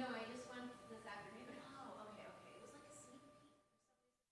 No, I just went this afternoon. Oh, okay, okay. It was like a sneak peek for some reason.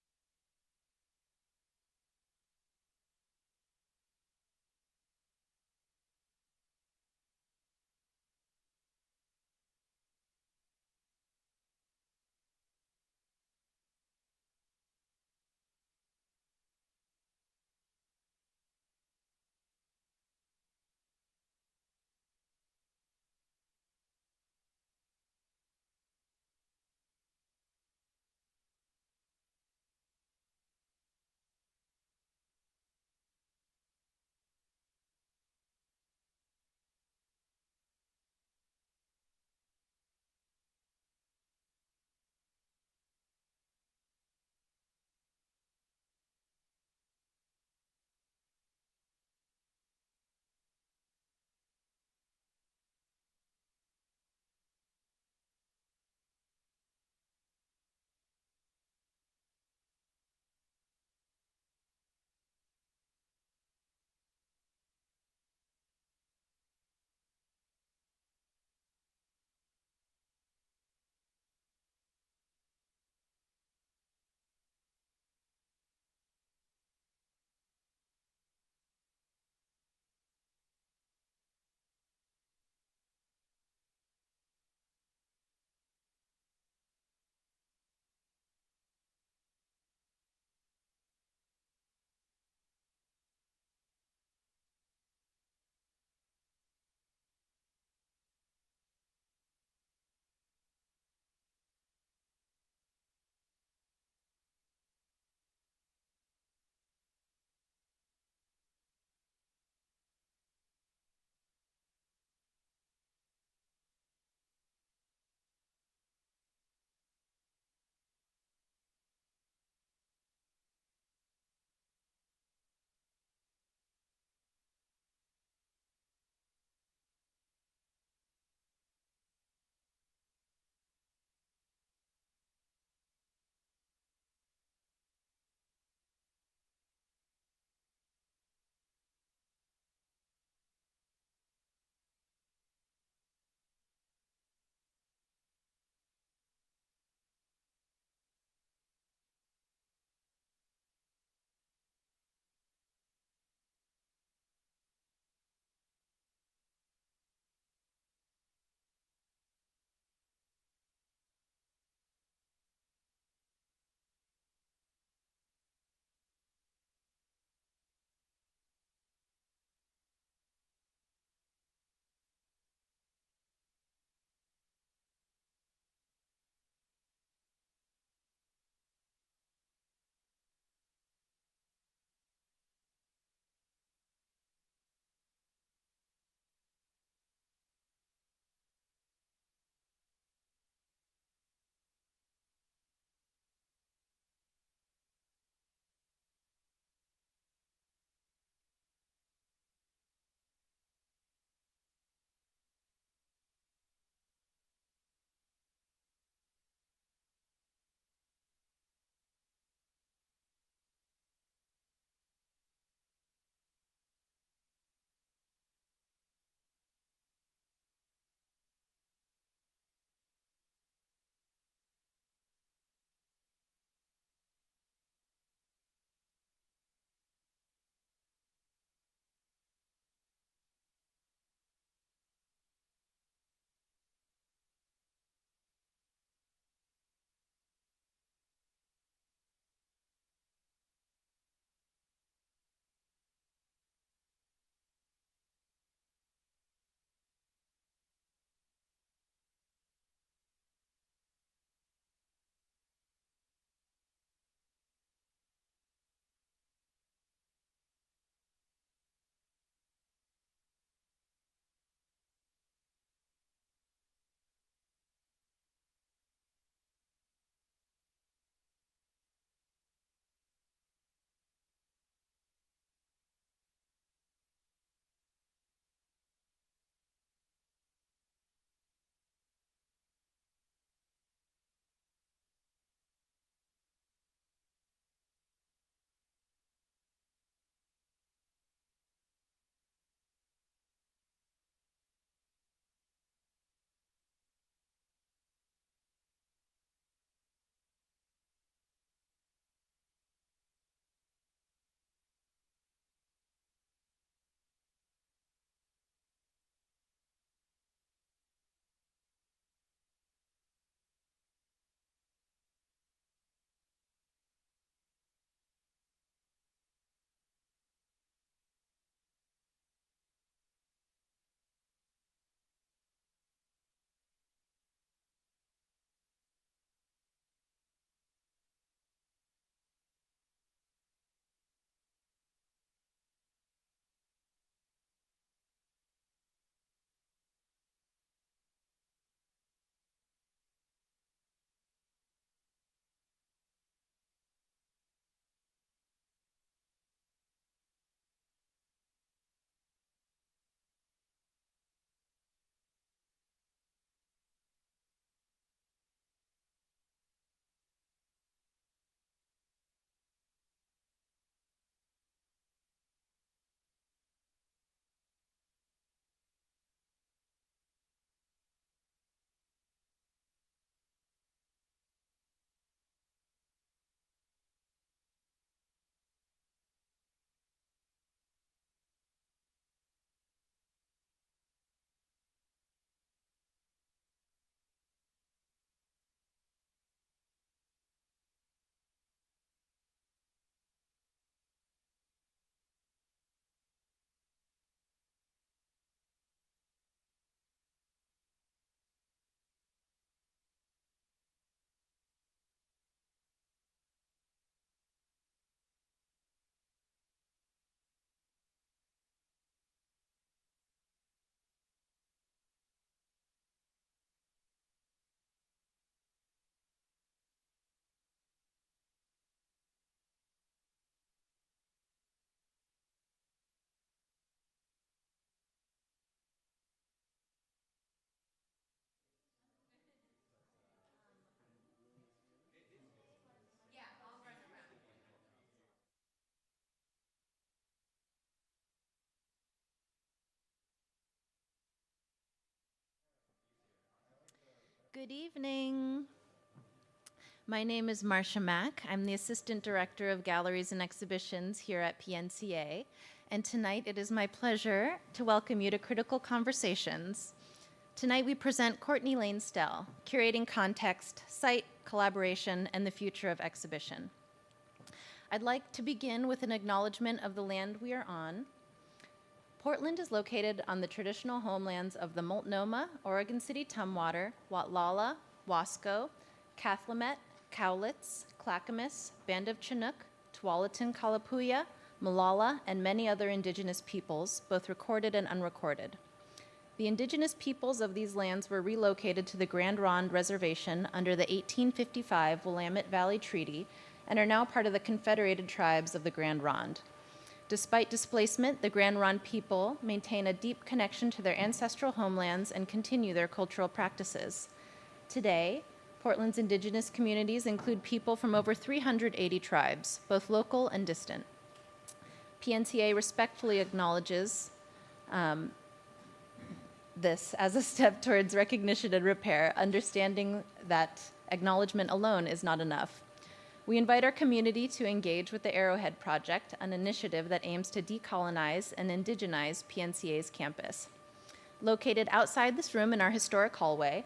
Good evening. My name is Marcia Mack. I'm the Assistant Director of Galleries and Exhibitions here at PNCA, and tonight it is my pleasure to welcome you to Critical Conversations. Tonight we present Cortney Lane Stell, Curating Context, Site, Collaboration, and the Future of Exhibition. I'd like to begin with an acknowledgement of the land we are on. Portland is located on the traditional homelands of the Multnomah, Oregon City Tumwater, Watlala, Wasco, Cathlamet, Cowlitz, Clackamas, Band of Chinook, Tualatin Kalapuya, Molalla, and many other indigenous peoples, both recorded and unrecorded. The indigenous peoples of these lands were relocated to the Grand Ronde Reservation under the 1855 Willamette Valley Treaty and are now part of the Confederated Tribes of the Grand Ronde. Despite displacement, the Grand Ronde people maintain a deep connection to their ancestral homelands and continue their cultural practices. Today, Portland's indigenous communities include people from over 380 tribes, both local and distant. PNCA respectfully acknowledges this as a step towards recognition and repair, understanding that acknowledgement alone is not enough. We invite our community to engage with the Arrowhead Project, an initiative that aims to decolonize and indigenize PNCA's campus. Located outside this room in our historic hallway,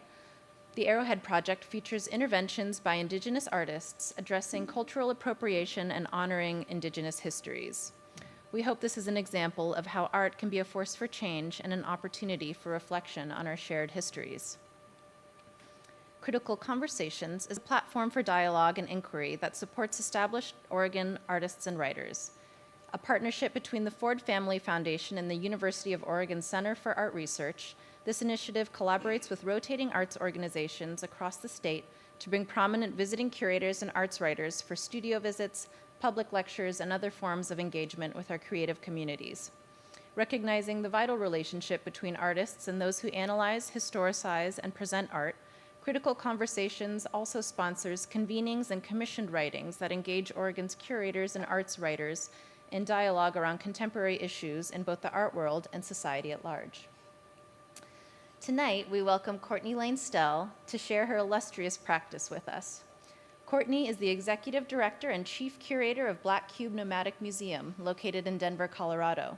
the Arrowhead Project features interventions by Indigenous artists addressing cultural appropriation and honoring Indigenous histories. We hope this is an example of how art can be a force for change and an opportunity for reflection on our shared histories. Critical Conversations is a platform for dialogue and inquiry that supports established Oregon artists and writers. A partnership between the Ford Family Foundation and the University of Oregon Center for Art Research, this initiative collaborates with rotating arts organizations across the state to bring prominent visiting curators and arts writers for studio visits, public lectures, and other forms of engagement with our creative communities. Recognizing the vital relationship between artists and those who analyze, historicize, and present art, Critical Conversations also sponsors convenings and commissioned writings that engage Oregon's curators and arts writers in dialogue around contemporary issues in both the art world and society at large. Tonight, we welcome Cortney Lane Stell to share her illustrious practice with us. Cortney is the Executive Director and Chief Curator of Black Cube Nomadic Museum, located in Denver, Colorado.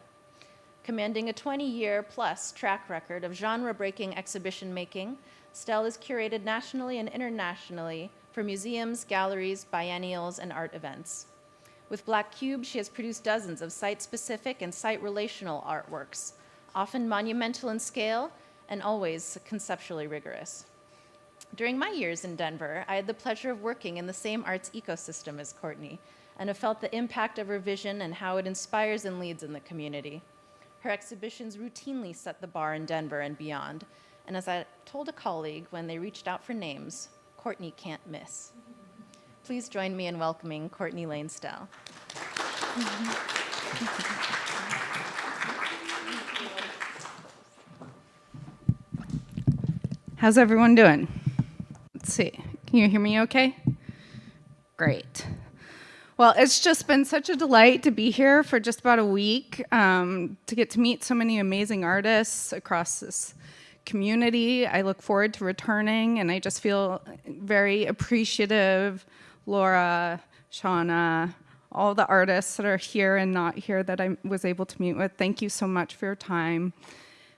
Commanding a 20-year-plus track record of genre-breaking exhibition making, Stell is curated nationally and internationally for museums, galleries, biennials, and art events. With Black Cube, she has produced dozens of site-specific and site-relational artworks, often monumental in scale and always conceptually rigorous. During my years in Denver, I had the pleasure of working in the same arts ecosystem as Cortney, and have felt the impact of her vision and how it inspires and leads in the community. Her exhibitions routinely set the bar in Denver and beyond, and as I told a colleague when they reached out for names, Cortney can't miss. Please join me in welcoming Cortney Lane Stell. How's everyone doing? Let's see. Can you hear me okay? Great. Well, it's just been such a delight to be here for just about a week, to get to meet so many amazing artists across this community. I look forward to returning, and I just feel very appreciative. Laura, Shauna, all the artists that are here and not here that I was able to meet with, thank you so much for your time.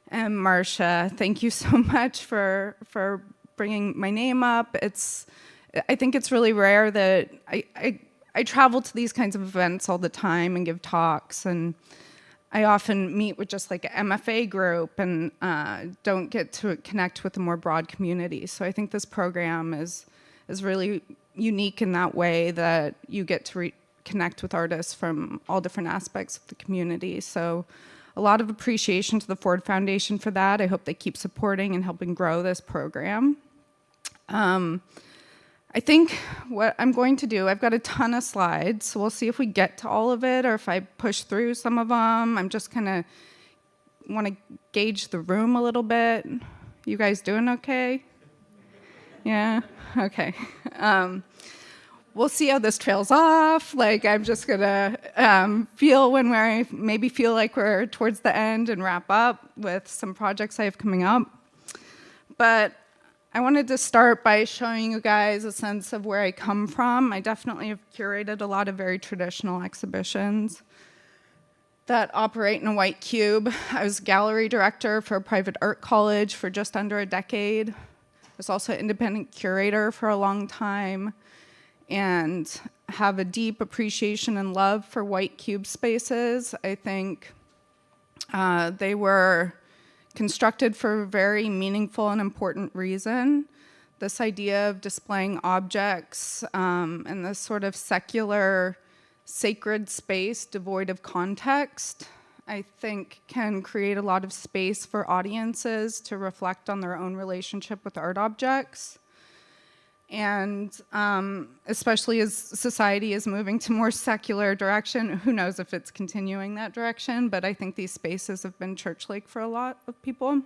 And Marcia, thank you so much for bringing my name up. I think it's really rare that I travel to these kinds of events all the time and give talks, and I often meet with just like an MFA group and don't get to connect with a more broad community. So I think this program is really unique in that way that you get to connect with artists from all different aspects of the community. So a lot of appreciation to the Ford Foundation for that. I hope they keep supporting and helping grow this program. I think what I'm going to do, I've got a ton of slides, so we'll see if we get to all of it or if I push through some of them. I'm just kind of want to gauge the room a little bit. You guys doing okay? Yeah? Okay. We'll see how this trails off. Like, I'm just going to feel when we maybe feel like we're towards the end and wrap up with some projects I have coming up. But I wanted to start by showing you guys a sense of where I come from. I definitely have curated a lot of very traditional exhibitions that operate in a white cube. I was gallery director for a private art college for just under a decade. I was also an independent curator for a long time, and have a deep appreciation and love for white cube spaces. I think they were constructed for a very meaningful and important reason. This idea of displaying objects in this sort of secular, sacred space devoid of context, I think can create a lot of space for audiences to reflect on their own relationship with art objects. And especially as society is moving to more secular direction, who knows if it's continuing that direction, but I think these spaces have been church-like for a lot of people.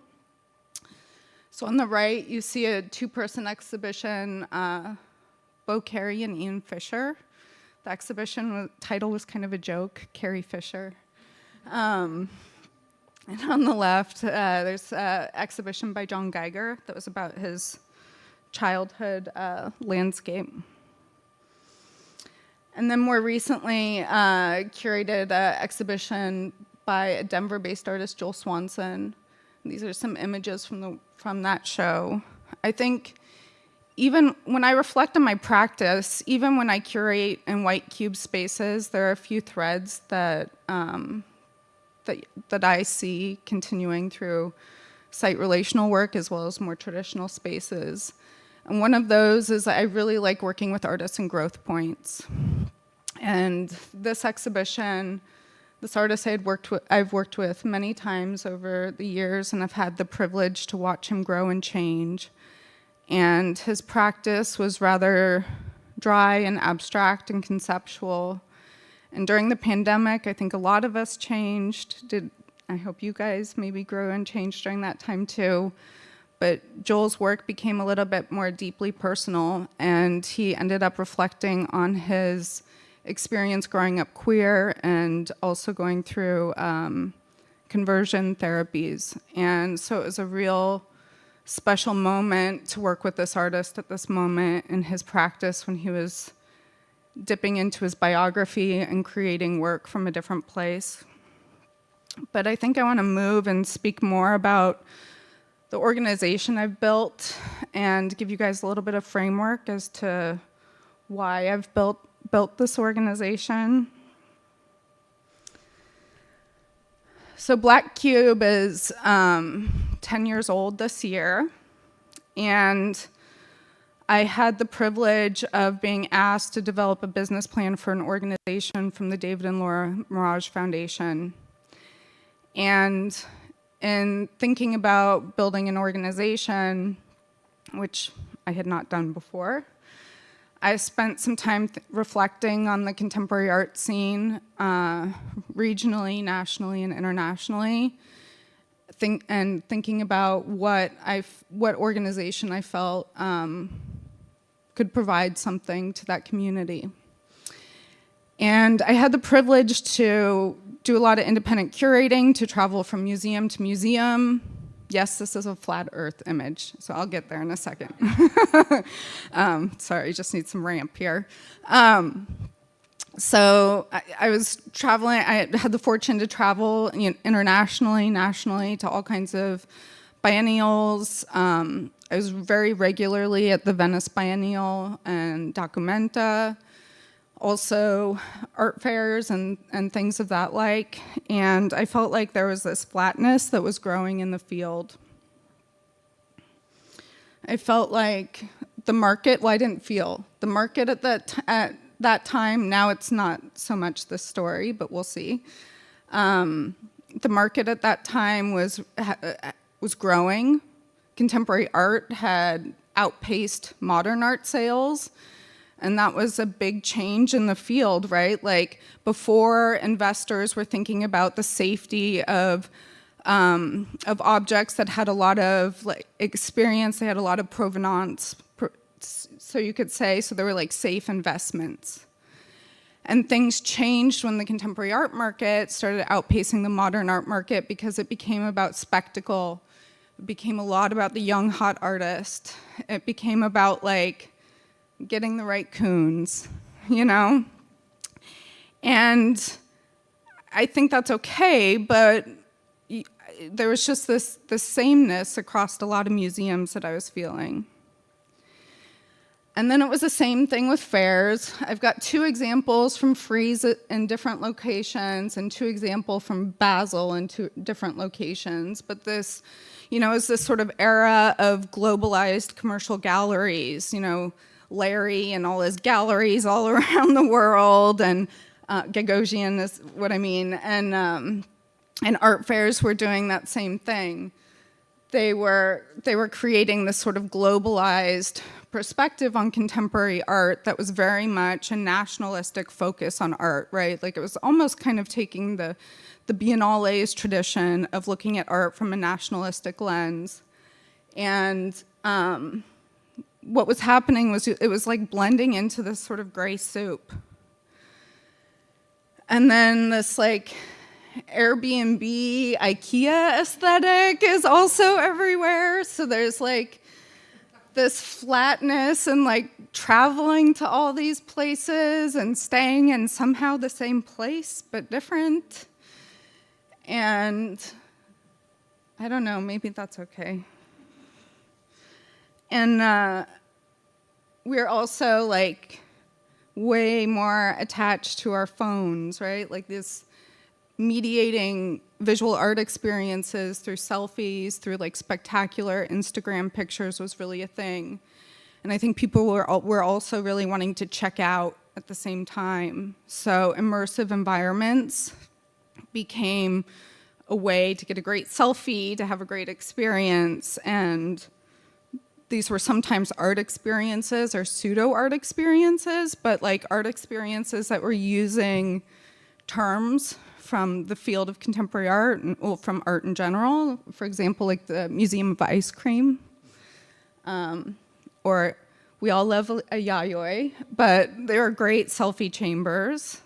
So on the right, you see a two-person exhibition, Bo Carey and Ian Fisher. The exhibition title was kind of a joke, Carrie Fisher. And on the left, there's an exhibition by John Geiger that was about his childhood landscape. And then more recently, curated an exhibition by a Denver-based artist, Joel Swanson. These are some images from that show. I think even when I reflect on my practice, even when I curate in white cube spaces, there are a few threads that I see continuing through site-relational work as well as more traditional spaces. And one of those is I really like working with artists in growth points. And this exhibition, this artist I've worked with many times over the years, and I've had the privilege to watch him grow and change. And his practice was rather dry and abstract and conceptual. And during the pandemic, I think a lot of us changed. I hope you guys maybe grew and changed during that time too. But Joel's work became a little bit more deeply personal, and he ended up reflecting on his experience growing up queer and also going through conversion therapies. And so it was a real special moment to work with this artist at this moment in his practice when he was dipping into his biography and creating work from a different place. But I think I want to move and speak more about the organization I've built and give you guys a little bit of framework as to why I've built this organization. So Black Cube is 10 years old this year, and I had the privilege of being asked to develop a business plan for an organization from the David and Laura Mirage Foundation. And in thinking about building an organization, which I had not done before, I spent some time reflecting on the contemporary art scene, regionally, nationally, and internationally, thinking about what organization I felt could provide something to that community. And I had the privilege to do a lot of independent curating, to travel from museum to museum. Yes, this is a flat earth image, so I'll get there in a second. Sorry, just need some ramp here. So I was traveling, I had the fortune to travel internationally, nationally, to all kinds of biennials. I was very regularly at the Venice Biennial and Documenta, also art fairs and things of that like. And I felt like there was this flatness that was growing in the field. I felt like the market, well, I didn't feel. The market at that time, now it's not so much this story, but we'll see. The market at that time was growing. Contemporary art had outpaced modern art sales. And that was a big change in the field, right? Like before, investors were thinking about the safety of objects that had a lot of experience. They had a lot of provenance, so you could say. So they were like safe investments. And things changed when the contemporary art market started outpacing the modern art market because it became about spectacle. It became a lot about the young, hot artist. It became about like getting the right coons, you know? And I think that's okay, but there was just this sameness across a lot of museums that I was feeling. And then it was the same thing with fairs. I've got 2 examples from Frieze in different locations and 2 examples from Basel in 2 different locations. But this, you know, is this sort of era of globalized commercial galleries, you know, Larry and all his galleries all around the world, and Gagosian is what I mean. And art fairs were doing that same thing. They were creating this sort of globalized perspective on contemporary art that was very much a nationalistic focus on art, right? Like it was almost kind of taking the Biennale's tradition of looking at art from a nationalistic lens. And what was happening was it was like blending into this sort of gray soup. And then this like Airbnb, IKEA aesthetic is also everywhere. So there's like this flatness and like traveling to all these places and staying in somehow the same place but different. And I don't know, maybe that's okay. And we're also like way more attached to our phones, right? Like this mediating visual art experiences through selfies, through like spectacular Instagram pictures was really a thing. And I think people were also really wanting to check out at the same time. So immersive environments became a way to get a great selfie, to have a great experience. And these were sometimes art experiences or pseudo-art experiences, but like art experiences that were using terms from the field of contemporary art, and well, from art in general. For example, like the Museum of Ice Cream, or we all love a yayoi, but they are great selfie chambers.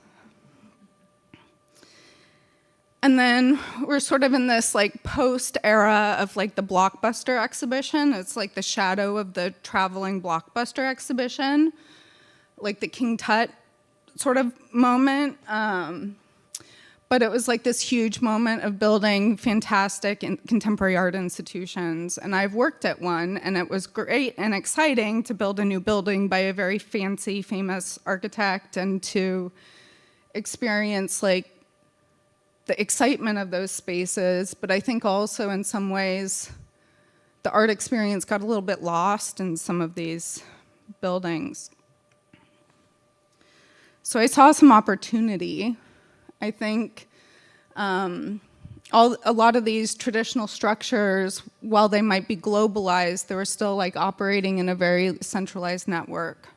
And then we're sort of in this like post era of like the Blockbuster exhibition. It's like the shadow of the traveling Blockbuster exhibition, like the King Tut sort of moment. But it was like this huge moment of building fantastic contemporary art institutions. And I've worked at one, and it was great and exciting to build a new building by a very fancy, famous architect, and to experience like the excitement of those spaces. But I think also in some ways, the art experience got a little bit lost in some of these buildings. So I saw some opportunity. I think a lot of these traditional structures, while they might be globalized, they were still like operating in a very centralized network.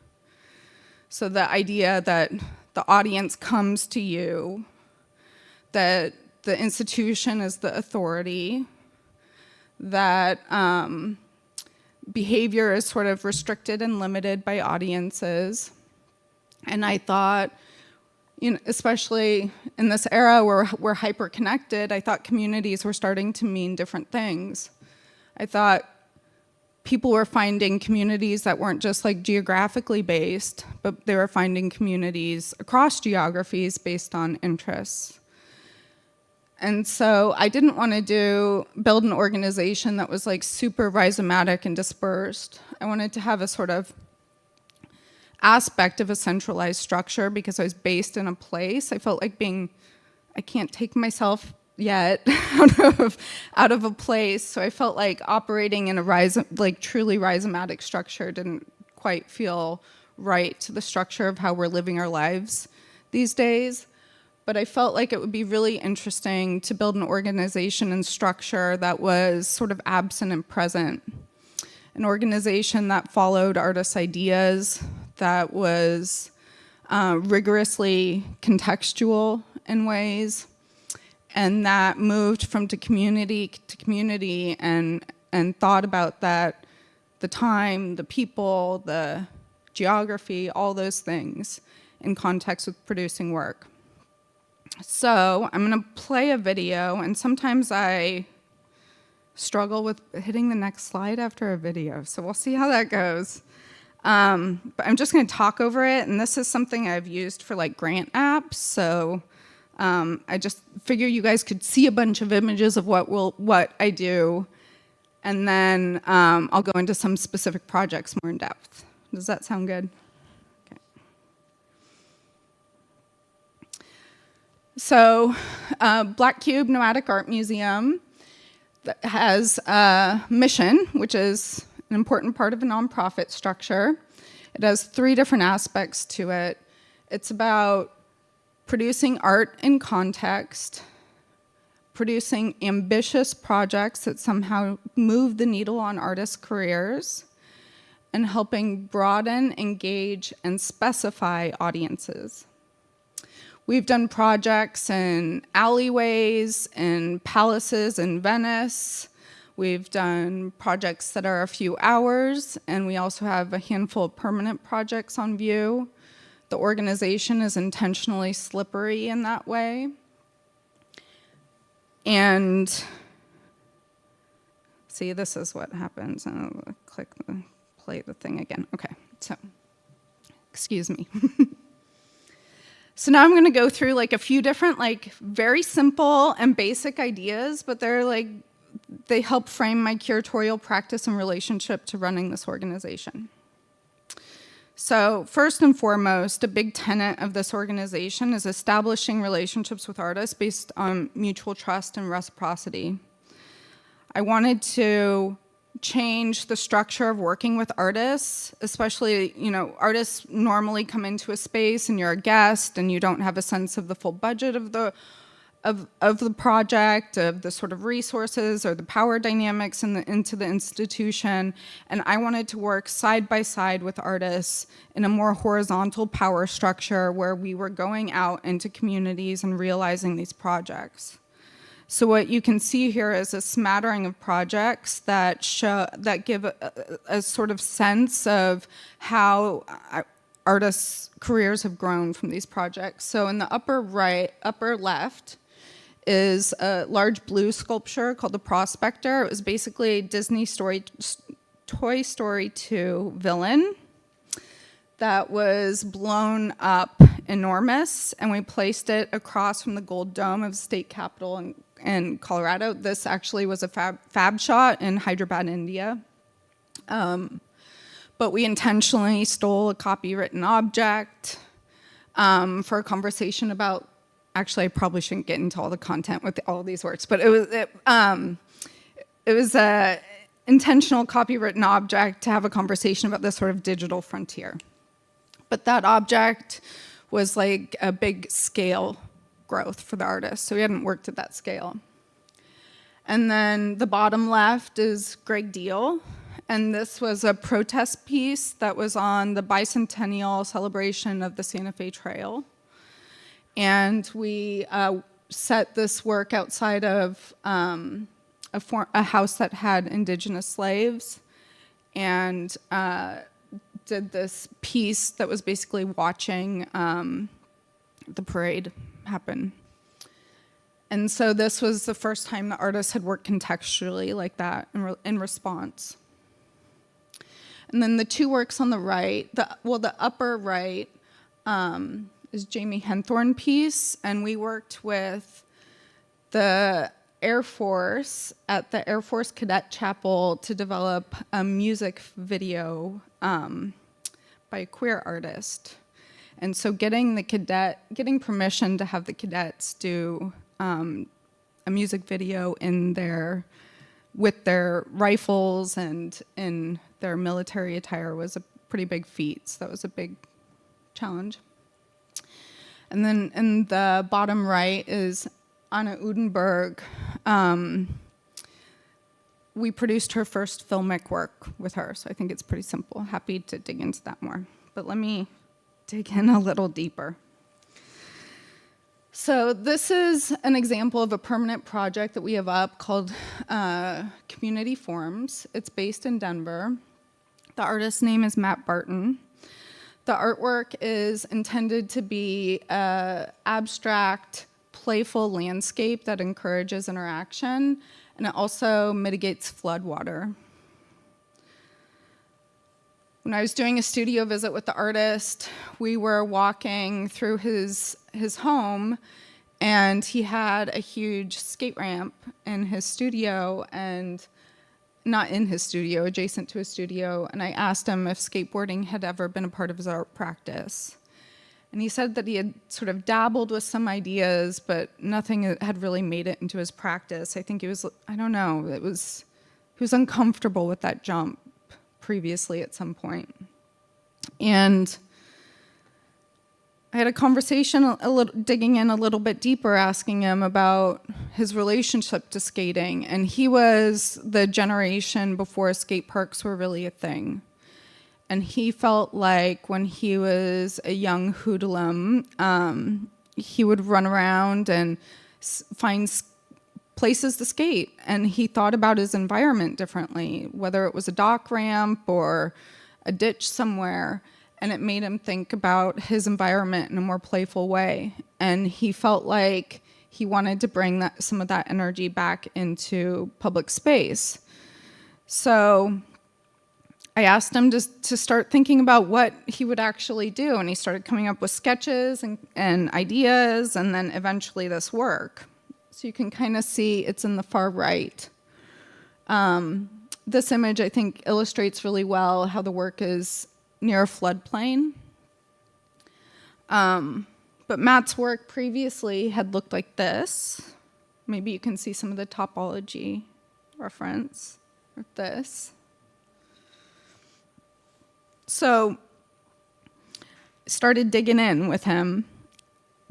So the idea that the audience comes to you, that the institution is the authority, that behavior is sort of restricted and limited by audiences. And I thought, you know, especially in this era where we're hyper-connected, I thought communities were starting to mean different things. I thought people were finding communities that weren't just like geographically based, but they were finding communities across geographies based on interests. And so I didn't want to build an organization that was like super rhizomatic and dispersed. I wanted to have a sort of aspect of a centralized structure because I was based in a place. I felt like I can't take myself yet out of a place. So I felt like operating in a truly rhizomatic structure didn't quite feel right to the structure of how we're living our lives these days. But I felt like it would be really interesting to build an organization and structure that was sort of absent and present. An organization that followed artists' ideas, that was rigorously contextual in ways, and that moved from community to community and thought about that, the time, the people, the geography, all those things in context with producing work. So I'm going to play a video, and sometimes I struggle with hitting the next slide after a video, so we'll see how that goes. But I'm just going to talk over it, and this is something I've used for like grant apps, so I just figure you guys could see a bunch of images of what I do, and then I'll go into some specific projects more in depth. Does that sound good? Okay. So, Black Cube Nomadic Art Museum that has a mission, which is an important part of a nonprofit structure. It has 3 different aspects to it. It's about producing art in context, producing ambitious projects that somehow move the needle on artists' careers, and helping broaden, engage, and specify audiences. We've done projects in alleyways, in palaces in Venice. We've done projects that are a few hours, and we also have a handful of permanent projects on view. The organization is intentionally slippery in that way. And see, this is what happens. And I'll play the thing again. Okay, so excuse me. So now I'm going to go through like a few different, like very simple and basic ideas, but they help frame my curatorial practice and relationship to running this organization. So first and foremost, a big tenet of this organization is establishing relationships with artists based on mutual trust and reciprocity. I wanted to change the structure of working with artists, especially, artists normally come into a space and you're a guest and you don't have a sense of the full budget of the project, of the sort of resources or the power dynamics into the institution. And I wanted to work side by side with artists in a more horizontal power structure where we were going out into communities and realizing these projects. So what you can see here is a smattering of projects that give a sort of sense of how artists' careers have grown from these projects. So in the upper left, is a large blue sculpture called the Prospector. It was basically a Disney Toy Story 2 villain that was blown up enormous, and we placed it across from the Gold Dome of the state capitol in Colorado. This actually was a fab shot in Hyderabad, India. But we intentionally stole a copywritten object for a conversation about. Actually, I probably shouldn't get into all the content with all these words, but it was a intentional copywritten object to have a conversation about this sort of digital frontier. But that object was like a big scale growth for the artist, so we hadn't worked at that scale. And then the bottom left is Greg Deal, and this was a protest piece that was on the bicentennial celebration of the Santa Fe Trail. And we set this work outside of a house that had indigenous slaves, and did this piece that was basically watching the parade happen. And so this was the first time the artist had worked contextually like that in response. And then the 2 works on the right, the upper right, is Jamie Henthorne piece, and we worked with the Air Force at the Air Force Cadet Chapel to develop a music video by a queer artist. And so getting permission to have the cadets do a music video with their rifles and in their military attire was a pretty big feat. So that was a big challenge. And then in the bottom right is Anna Udenberg. We produced her first filmic work with her, so I think it's pretty simple. Happy to dig into that more. But let me dig in a little deeper. So this is an example of a permanent project that we have up called Community Forms. It's based in Denver. The artist's name is Matt Barton. The artwork is intended to be an abstract, playful landscape that encourages interaction. and it also mitigates floodwater. When I was doing a studio visit with the artist, we were walking through his home, and he had a huge skate ramp in his studio, and not in his studio, adjacent to his studio, and I asked him if skateboarding had ever been a part of his art practice. And he said that he had sort of dabbled with some ideas, but nothing had really made it into his practice. I think he was uncomfortable with that jump previously at some point. And I had a conversation, digging in a little bit deeper, asking him about his relationship to skating. And he was the generation before skate parks were really a thing. And he felt like when he was a young hoodlum, he would run around and find places to skate. And he thought about his environment differently, whether it was a dock ramp or a ditch somewhere. And it made him think about his environment in a more playful way. And he felt like he wanted to bring some of that energy back into public space. So I asked him to start thinking about what he would actually do. And he started coming up with sketches and ideas, and then eventually this work. So you can kind of see it's in the far right. This image, I think, illustrates really well how the work is near a floodplain. But Matt's work previously had looked like this. Maybe you can see some of the topology reference with this. So started digging in with him.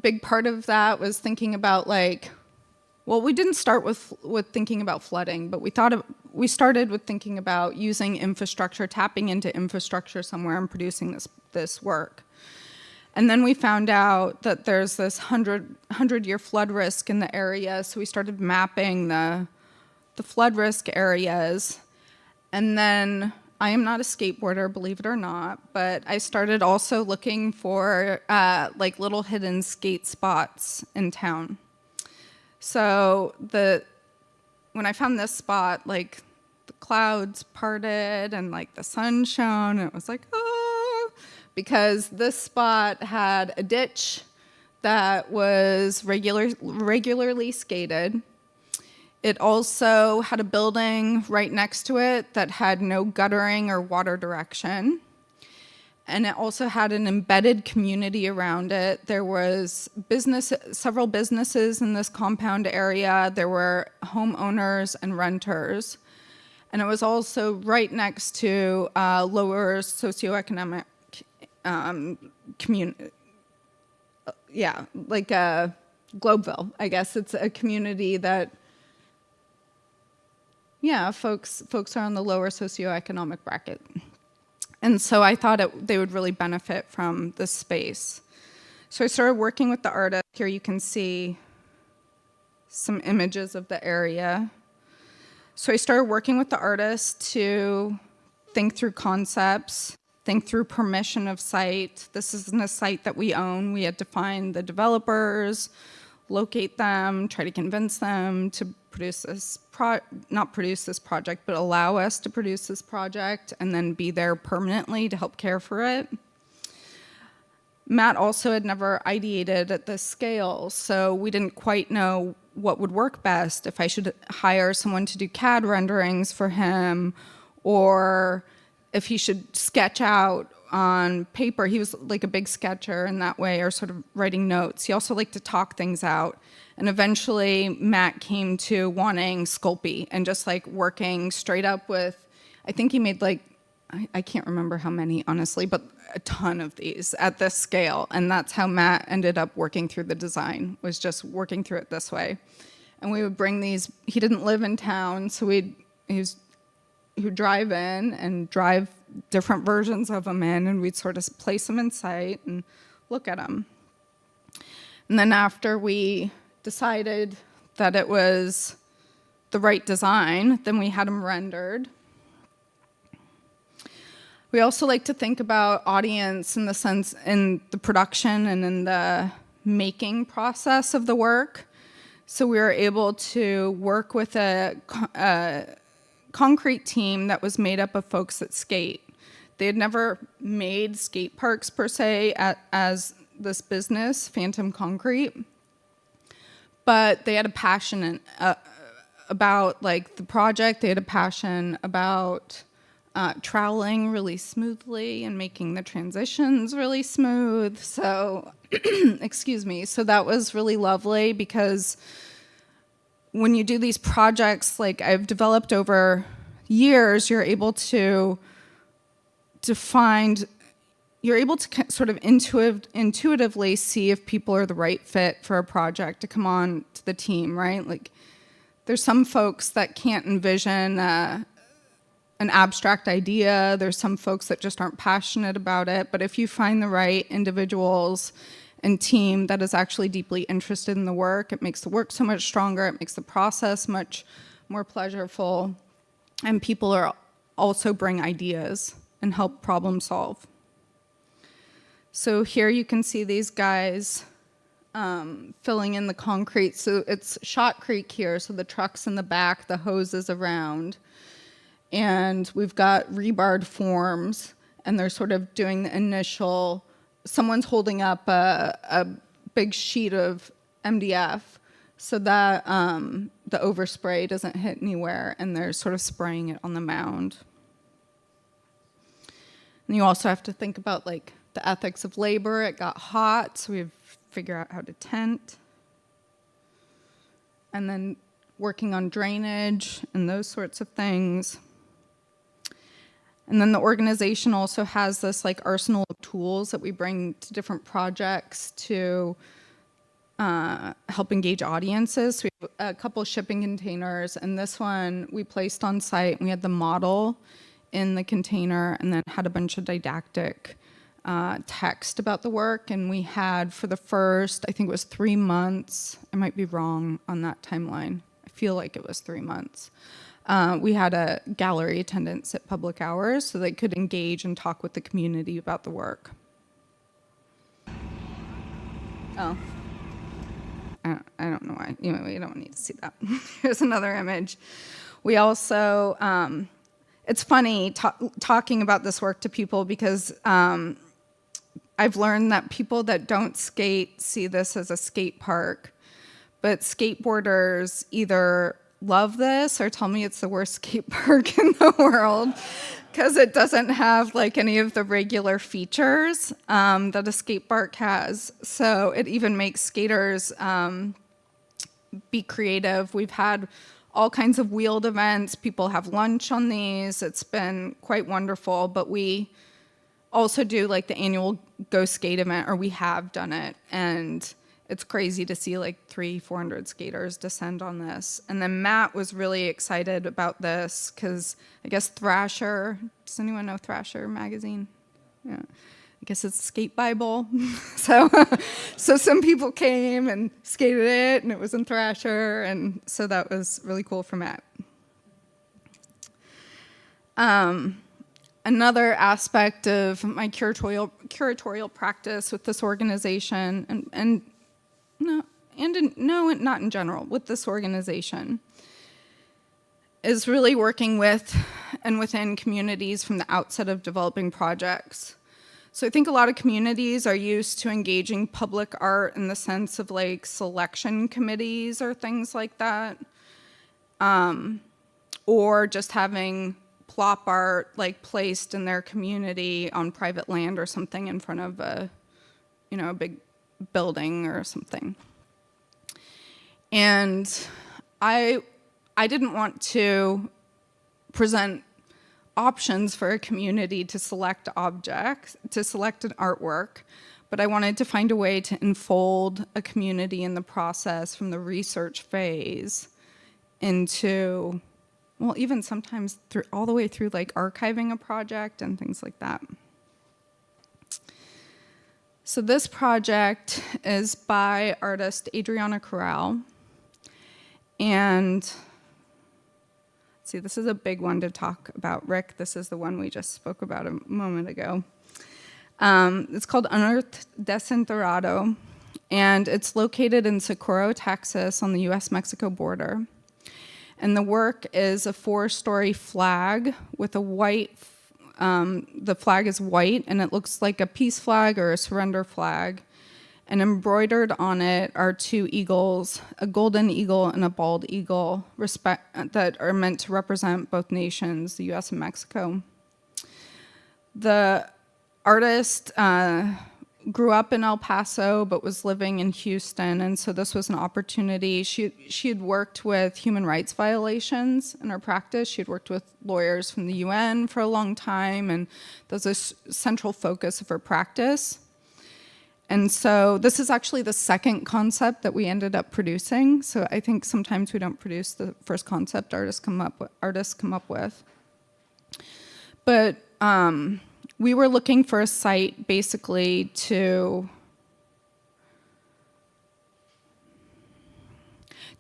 Big part of that was thinking about we didn't start with thinking about flooding, but we started with thinking about using infrastructure, tapping into infrastructure somewhere and producing this work. And then we found out that there's this 100-year flood risk in the area, so we started mapping the flood risk areas. And then I am not a skateboarder, believe it or not, but I started also looking for little hidden skate spots in town. So when I found this spot, the clouds parted and the sun shone, and it was like, oh, because this spot had a ditch that was regularly skated. It also had a building right next to it that had no guttering or water direction. And it also had an embedded community around it. There was several businesses in this compound area. There were homeowners and renters. And it was also right next to lower socioeconomic community. Yeah, like Globeville, I guess. It's a community that, folks are on the lower socioeconomic bracket. And so I thought they would really benefit from this space. So I started working with the artist. Here you can see some images of the area. So I started working with the artist to think through concepts, think through permission of site. This isn't a site that we own. We had to find the developers, locate them, try to convince them to produce this not produce this project, but allow us to produce this project and then be there permanently to help care for it. Matt also had never ideated at this scale, so we didn't quite know what would work best, if I should hire someone to do CAD renderings for him, or if he should sketch out on paper. He was like a big sketcher in that way, or sort of writing notes. He also liked to talk things out. And eventually, Matt came to wanting Sculpey and just working straight up with, I think he made I can't remember how many, honestly, but a ton of these at this scale. And that's how Matt ended up working through the design, was just working through it this way. And we would bring these, he didn't live in town, so he would drive in and drive different versions of them in, and we'd sort of place them in sight and look at them. And then after we decided that it was the right design, then we had them rendered. We also like to think about audience in the production and in the making process of the work. So we were able to work with a concrete team that was made up of folks that skate. They had never made skate parks per se as this business, Phantom Concrete, but they had a passion about like the project. They had a passion about troweling really smoothly and making the transitions really smooth. So, excuse me. So that was really lovely because when you do these projects, like I've developed over years, you're able to find, you're able to sort of intuitively see if people are the right fit for a project to come on to the team, right? Like there's some folks that can't envision an abstract idea. There's some folks that just aren't passionate about it. But if you find the right individuals and team that is actually deeply interested in the work, it makes the work so much stronger. It makes the process much more pleasurable. And people are also bring ideas and help problem solve. So here you can see these guys filling in the concrete. So it's Shot Creek here. So the truck's in the back, the hoses around. And we've got rebarred forms, and they're sort of doing the initial, someone's holding up a big sheet of MDF so that the overspray doesn't hit anywhere, and they're sort of spraying it on the mound. And you also have to think about like the ethics of labor. It got hot, so we have to figure out how to tent. And then working on drainage and those sorts of things. And then the organization also has this like arsenal of tools that we bring to different projects to help engage audiences. So we have a couple shipping containers, and this one we placed on site, and we had the model in the container and then had a bunch of didactic text about the work. And we had for the first, I think it was 3 months, I might be wrong on that timeline. I feel like it was 3 months. We had a gallery attendance at public hours so they could engage and talk with the community about the work. Oh. I don't know why. Anyway, we don't need to see that. Here's another image. We also, it's funny talking about this work to people because I've learned that people that don't skate see this as a skate park, but skateboarders either love this or tell me it's the worst skate park in the world because it doesn't have like any of the regular features that a skate park has. So it even makes skaters be creative. We've had all kinds of wheeled events. People have lunch on these. It's been quite wonderful. But we also do like the annual Go Skate event, or we have done it. And it's crazy to see like 300-400 skaters descend on this. And then Matt was really excited about this because I guess Thrasher, does anyone know Thrasher magazine? Yeah. I guess it's Skate Bible. So some people came and skated it, and it was in Thrasher, and so that was really cool for Matt. Another aspect of my curatorial practice with this organization, not in general, with this organization, is really working with and within communities from the outset of developing projects. So I think a lot of communities are used to engaging public art in the sense of like selection committees or things like that, or just having plop art like placed in their community on private land or something in front of a big building or something. And I didn't want to present options for a community to select objects, to select an artwork, but I wanted to find a way to enfold a community in the process from the research phase into, well, even sometimes through all the way through like archiving a project and things like that. So this project is by artist Adriana Corral. And see, this is a big one to talk about. Rick, this is the one we just spoke about a moment ago. It's called Unearthed Desenterrado. And it's located in Socorro, Texas, on the US-Mexico border. And the work is a 4-story flag with a white, the flag is white, and it looks like a peace flag or a surrender flag. And embroidered on it are 2 eagles, a golden eagle and a bald eagle, that are meant to represent both nations, the US and Mexico. The artist grew up in El Paso, but was living in Houston, and so this was an opportunity. She had worked with human rights violations in her practice. She had worked with lawyers from the UN for a long time, and that was a central focus of her practice. And so this is actually the second concept that we ended up producing. So I think sometimes we don't produce the first concept artists come up with. But we were looking for a site basically to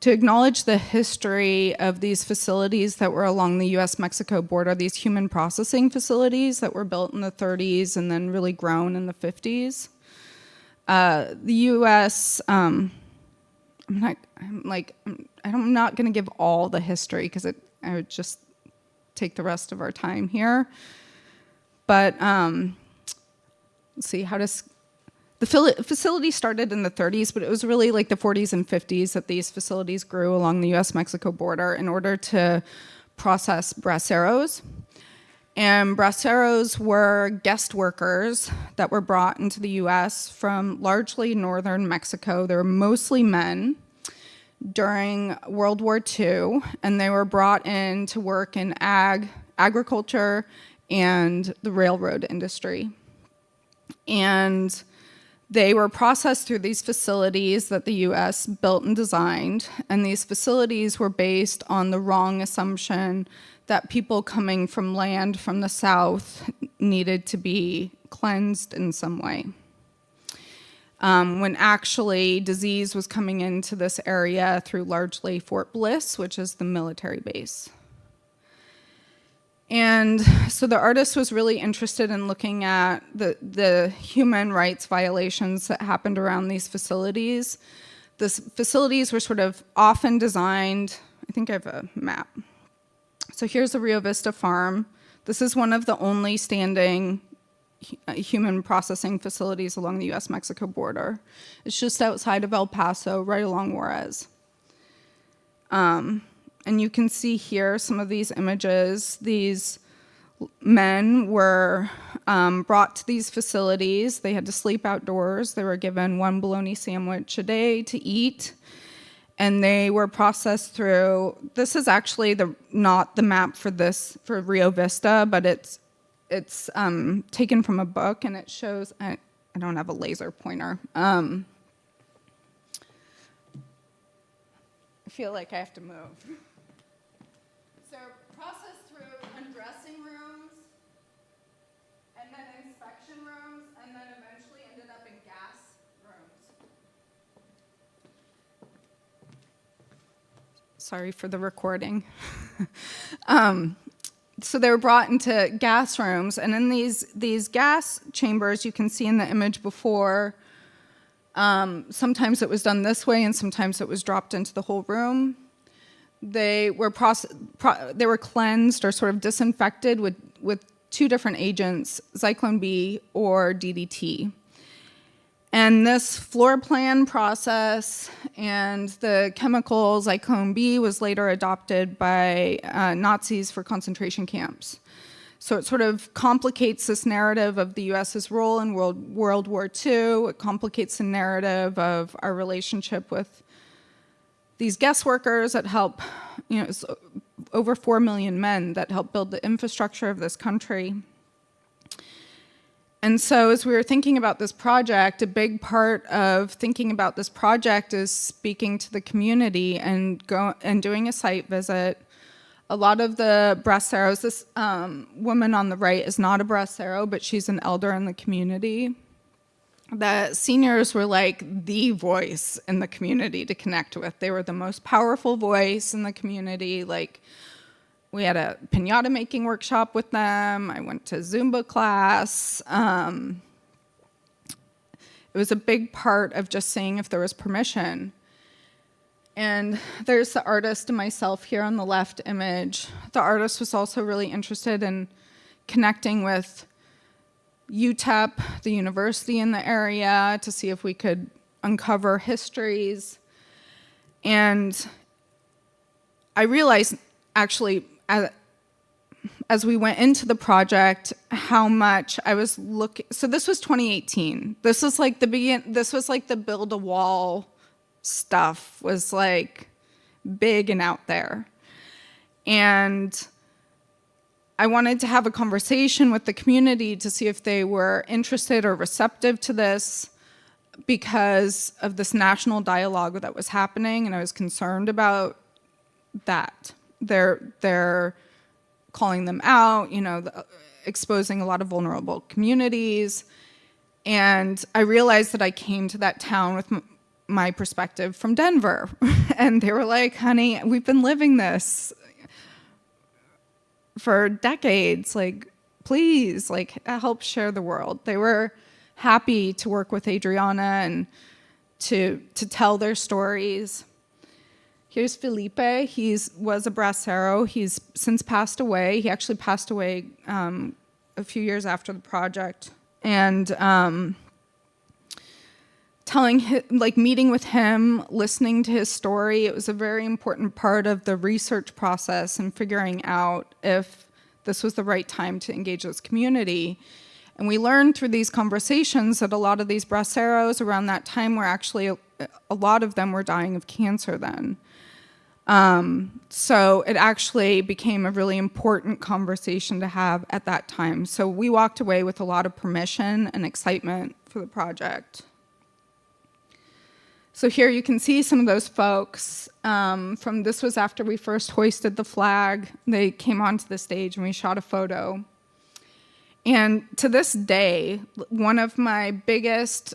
acknowledge the history of these facilities that were along the US-Mexico border, these human processing facilities that were built in the 30s and then really grown in the 50s. The U.S. I'm not going to give all the history because I would just take the rest of our time here. But let's see, the facility started in the 30s, but it was really like the 40s and 50s that these facilities grew along the U.S.-Mexico border in order to process braceros. And braceros were guest workers that were brought into the U.S. from largely northern Mexico. They were mostly men during World War II, and they were brought in to work in agriculture and the railroad industry. And they were processed through these facilities that the U.S. built and designed, and these facilities were based on the wrong assumption that people coming from land from the south needed to be cleansed in some way. When actually disease was coming into this area through largely Fort Bliss, which is the military base. And so the artist was really interested in looking at the human rights violations that happened around these facilities. These facilities were sort of often designed, I think I have a map. So here's the Rio Vista farm. This is one of the only standing human processing facilities along the US-Mexico border. It's just outside of El Paso, right along Juarez. And you can see here some of these images. These men were brought to these facilities. They had to sleep outdoors. They were given 1 bologna sandwich a day to eat. And they were processed through, this is actually not the map for Rio Vista, but it's taken from a book, and it shows, I don't have a laser pointer. I feel like I have to move. So processed through undressing rooms, and then inspection rooms, and then eventually ended up in gas rooms. Sorry for the recording. So they were brought into gas rooms, and in these gas chambers, you can see in the image before, sometimes it was done this way, and sometimes it was dropped into the whole room. They were cleansed or sort of disinfected with 2 different agents, Zyklon B or DDT. And this floor plan process and the chemical Zyklon B was later adopted by Nazis for concentration camps. So it sort of complicates this narrative of the US's role in World War II. It complicates the narrative of our relationship with these guest workers that help, it's over 4 million men that help build the infrastructure of this country. And so as we were thinking about this project, a big part of thinking about this project is speaking to the community and doing a site visit. A lot of the braceros, this woman on the right is not a bracero, but she's an elder in the community. The seniors were like the voice in the community to connect with. They were the most powerful voice in the community. Like, we had a piñata making workshop with them. I went to Zumba class. It was a big part of just seeing if there was permission. And there's the artist and myself here on the left image. The artist was also really interested in connecting with UTEP, the university in the area, to see if we could uncover histories. And I realized, actually, as we went into the project, how much I was looking. So this was 2018. This was like the build a wall stuff was like big and out there. And I wanted to have a conversation with the community to see if they were interested or receptive to this because of this national dialogue that was happening, and I was concerned about that. They're calling them out, exposing a lot of vulnerable communities. And I realized that I came to that town with my perspective from Denver. And they were like, honey, we've been living this for decades. Like, please, help share the world. They were happy to work with Adriana and to tell their stories. Here's Felipe. He was a bracero. He's since passed away. He actually passed away a few years after the project. And meeting with him, listening to his story, it was a very important part of the research process and figuring out if this was the right time to engage this community. And we learned through these conversations that a lot of these braceros around that time were actually, a lot of them were dying of cancer then. So it actually became a really important conversation to have at that time. So we walked away with a lot of permission and excitement for the project. So here you can see some of those folks this was after we first hoisted the flag. They came onto the stage and we shot a photo. And to this day, one of my biggest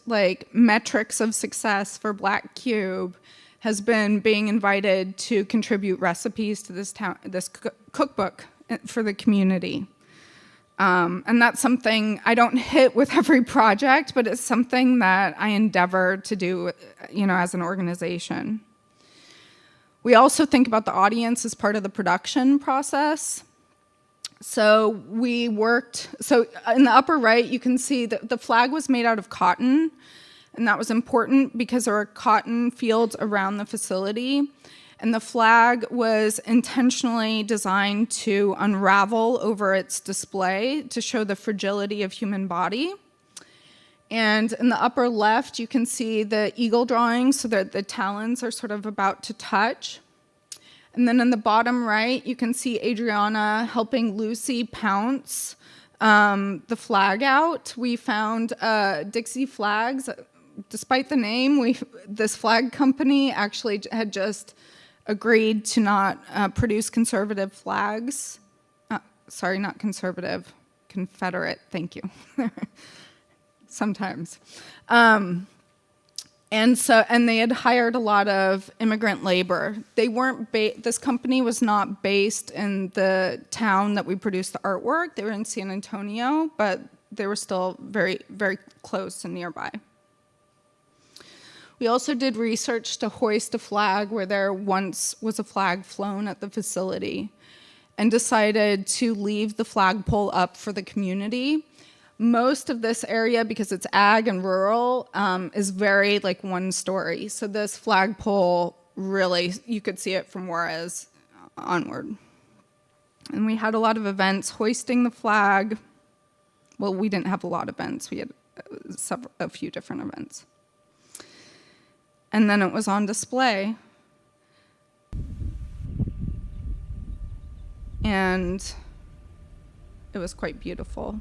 metrics of success for Black Cube has been being invited to contribute recipes to this cookbook for the community. And that's something I don't hit with every project, but it's something that I endeavor to do, as an organization. We also think about the audience as part of the production process. So in the upper right, you can see that the flag was made out of cotton, and that was important because there were cotton fields around the facility. And the flag was intentionally designed to unravel over its display to show the fragility of human body. And in the upper left, you can see the eagle drawing so that the talons are sort of about to touch. And then in the bottom right, you can see Adriana helping Lucy pounce the flag out. We found Dixie flags. Despite the name, this flag company actually had just agreed to not produce conservative flags. Sorry, not conservative, Confederate, thank you. Sometimes. And they had hired a lot of immigrant labor. They weren't, this company was not based in the town that we produced the artwork. They were in San Antonio, but they were still very, very close and nearby. We also did research to hoist a flag where there once was a flag flown at the facility and decided to leave the flagpole up for the community. Most of this area, because it's ag and rural, is very one story. So this flagpole really, you could see it from Juarez onward. And we had a lot of events hoisting the flag. Well, we didn't have a lot of events. We had a few different events. And then it was on display. And it was quite beautiful.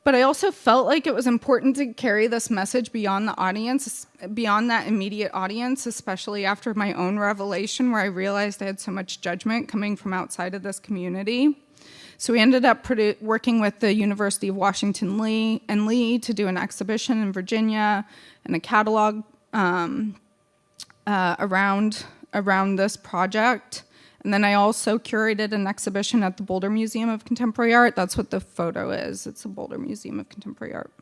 But I also felt like it was important to carry this message beyond the audience, beyond that immediate audience, especially after my own revelation where I realized I had so much judgment coming from outside of this community. So we ended up working with the University of Washington Lee to do an exhibition in Virginia and a catalog around this project. And then I also curated an exhibition at the Boulder Museum of Contemporary Art. That's what the photo is. It's the Boulder Museum of Contemporary Art.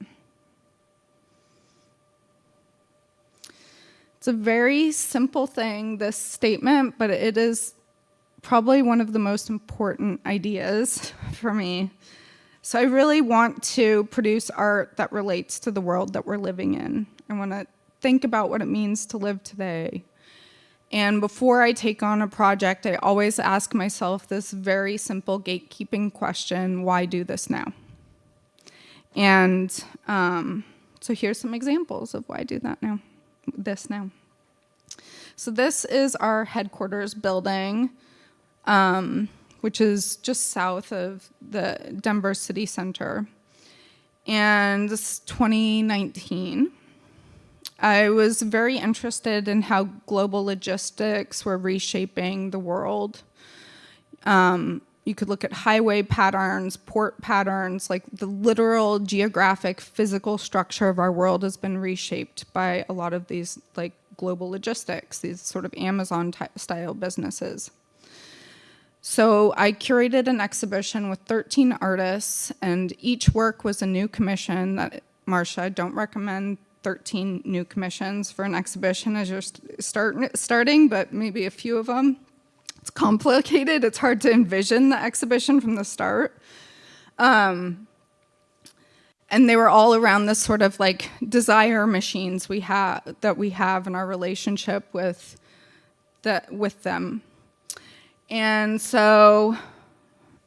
It's a very simple thing, this statement, but it is probably one of the most important ideas for me. So I really want to produce art that relates to the world that we're living in. I want to think about what it means to live today. And before I take on a project, I always ask myself this very simple gatekeeping question: why do this now? And so here's some examples of why I do that now. So this is our headquarters building, which is just south of the Denver city center. And this is 2019. I was very interested in how global logistics were reshaping the world. You could look at highway patterns, port patterns, like the literal geographic physical structure of our world has been reshaped by a lot of these like global logistics, these sort of Amazon style businesses. So I curated an exhibition with 13 artists, and each work was a new commission. That, Marcia, I don't recommend 13 new commissions for an exhibition as you're starting, but maybe a few of them. It's complicated. It's hard to envision the exhibition from the start. And they were all around this sort of like desire machines we have in our relationship with them. And so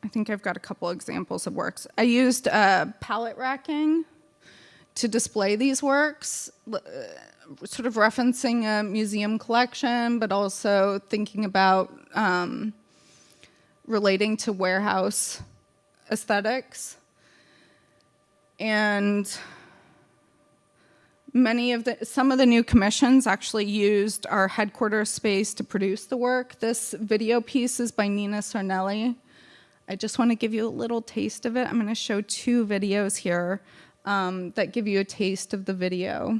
I think I've got a couple examples of works. I used palette racking to display these works, sort of referencing a museum collection, but also thinking about relating to warehouse aesthetics. And some of the new commissions actually used our headquarters space to produce the work. This video piece is by Nina Sarnelli. I just want to give you a little taste of it. I'm going to show 2 videos here that give you a taste of the video.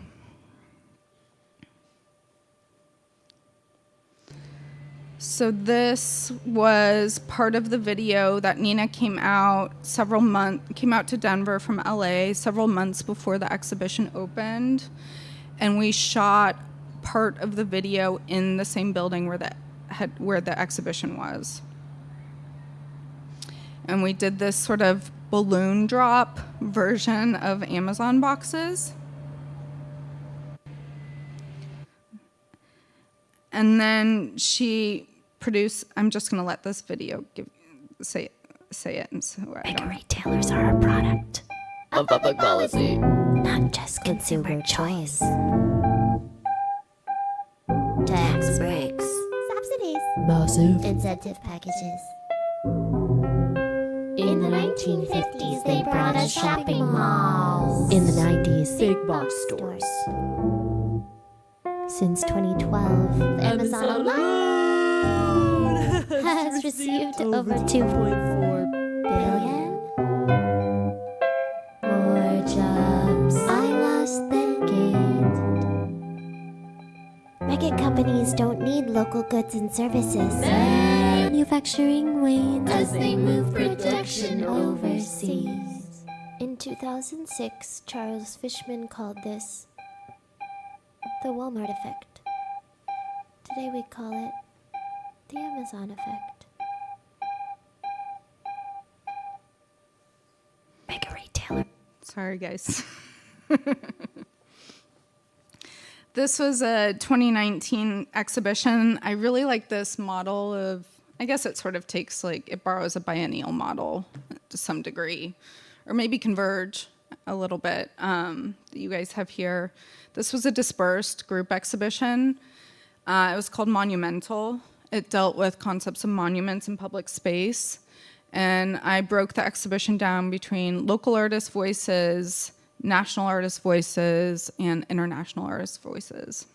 So this was part of the video that Nina came out to Denver from LA several months before the exhibition opened, and we shot part of the video in the same building where the exhibition was. And we did this sort of balloon drop version of Amazon boxes. And then she produced, I'm just going to let this video say it. And so Mega retailers are a product of public policy, not just consumer choice. Tax breaks, subsidies, massive. incentive packages. In the 1950s, they brought us shopping malls. In the 90s, Big box stores. Since 2012, Amazon alone has received over 2.4 billion more jobs. I lost then gained. Mega companies don't need local goods and services. Manufacturing wanes as they move production overseas. In 2006, Charles Fishman called this the Walmart effect. Today we call it the Amazon effect. Mega retailer. Sorry, guys. This was a 2019 exhibition. I really like this model of, I guess it sort of takes it borrows a biennial model to some degree, or maybe Converge a little bit that you guys have here. This was a dispersed group exhibition. It was called Monumental. It dealt with concepts of monuments in public space. And I broke the exhibition down between local artist voices, national artist voices, and international artist voices.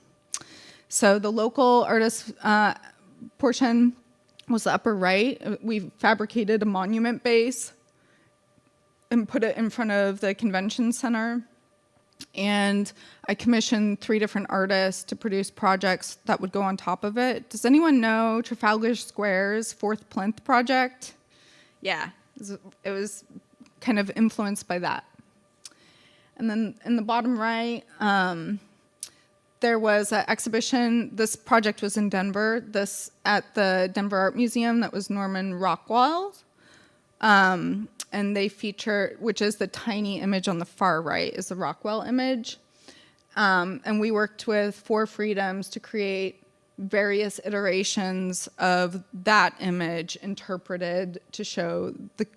So the local artist portion was the upper right. We fabricated a monument base and put it in front of the convention center. And I commissioned 3 different artists to produce projects that would go on top of it. Does anyone know Trafalgar Square's Fourth Plinth project? Yeah, it was kind of influenced by that. And then in the bottom right, there was an exhibition. This project was in Denver, at the Denver Art Museum. That was Norman Rockwell's. And they feature, which is the tiny image on the far right, is the Rockwell image. And we worked with 4 Freedoms to create various iterations of that image interpreted to show the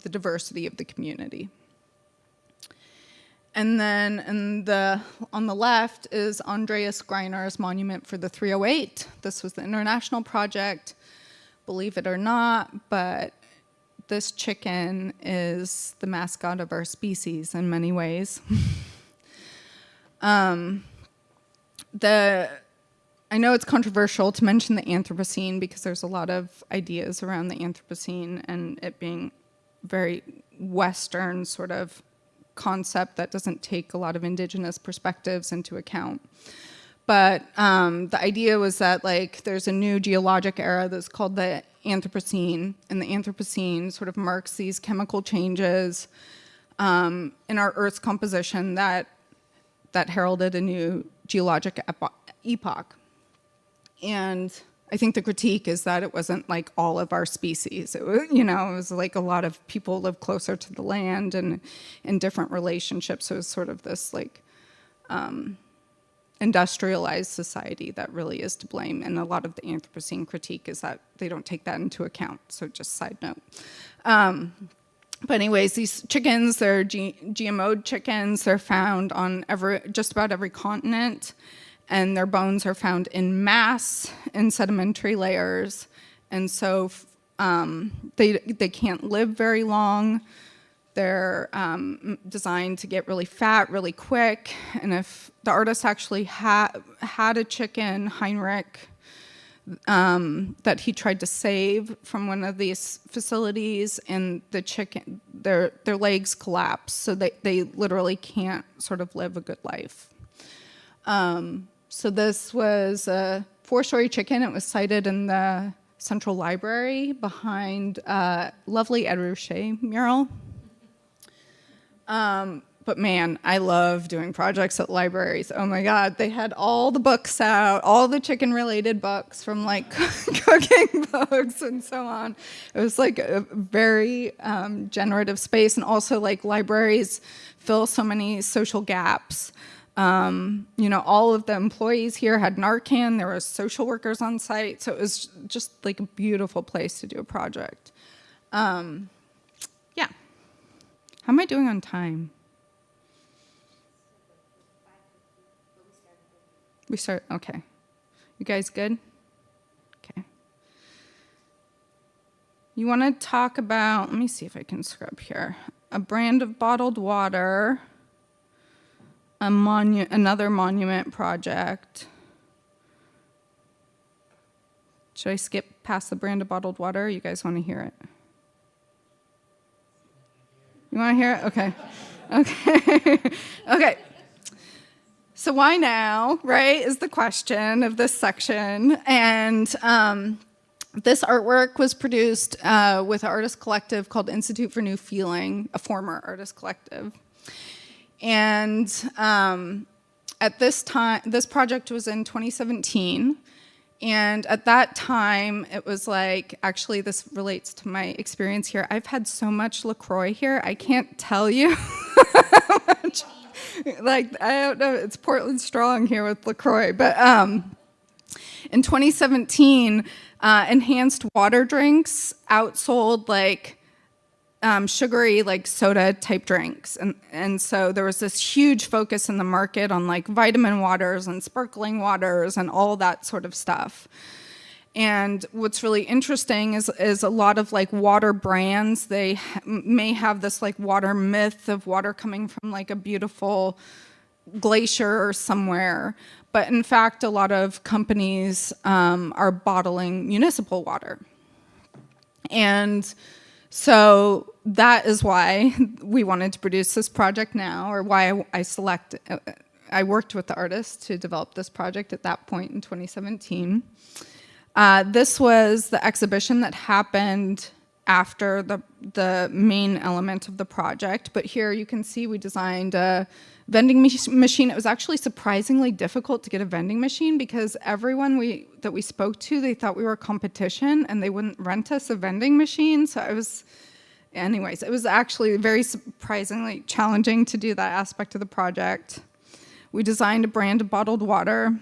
diversity of the community. And then on the left is Andreas Greiner's Monument for the 308. This was the international project, believe it or not, but this chicken is the mascot of our species in many ways. I know it's controversial to mention the Anthropocene because there's a lot of ideas around the Anthropocene and it being very Western sort of concept that doesn't take a lot of indigenous perspectives into account. But the idea was that like there's a new geologic era that's called the Anthropocene, and the Anthropocene sort of marks these chemical changes in our Earth's composition that heralded a new geologic epoch. And I think the critique is that it wasn't like all of our species. It was, it was like a lot of people live closer to the land and in different relationships. So it was sort of this like industrialized society that really is to blame. And a lot of the Anthropocene critique is that they don't take that into account. So just side note. But anyways, these chickens, they're GMO'd chickens. They're found on just about every continent. And their bones are found in mass in sedimentary layers. And so they can't live very long. They're designed to get really fat really quick. And if the artist actually had a chicken, Heinrich, that he tried to save from one of these facilities, and the chicken, their legs collapse, so they literally can't sort of live a good life. So this was a 4-story chicken. It was sited in the Central Library behind lovely Ed Ruscha mural. But man, I love doing projects at libraries. Oh my God, they had all the books out, all the chicken-related books from like cooking books and so on. It was like a very generative space, and also like libraries fill so many social gaps. All of the employees here had Narcan. There were social workers on site. So it was just like a beautiful place to do a project. Yeah. How am I doing on time? Okay. You guys good? Okay. You want to talk about, let me see if I can scrub here. A brand of bottled water. Another monument project. Should I skip past the brand of bottled water? You guys want to hear it? You want to hear it? Okay. Okay. Okay. So why now, right, is the question of this section. And this artwork was produced with an artist collective called Institute for New Feeling, a former artist collective. And at this time, this project was in 2017. And at that time, it was like, actually, this relates to my experience here. I've had so much LaCroix here, I can't tell you how much. Like, I don't know, it's Portland strong here with LaCroix. But in 2017, enhanced water drinks outsold like sugary like soda type drinks. And so there was this huge focus in the market on like vitamin waters and sparkling waters and all that sort of stuff. And what's really interesting is a lot of like water brands, they may have this like water myth of water coming from like a beautiful glacier or somewhere. But in fact, a lot of companies are bottling municipal water. And So that is why we wanted to produce this project now, or why I worked with the artist to develop this project at that point in 2017. This was the exhibition that happened after the main element of the project, but here you can see we designed a vending machine. It was actually surprisingly difficult to get a vending machine because everyone that we spoke to, they thought we were a competition and they wouldn't rent us a vending machine. So it was actually very surprisingly challenging to do that aspect of the project. We designed a brand of bottled water.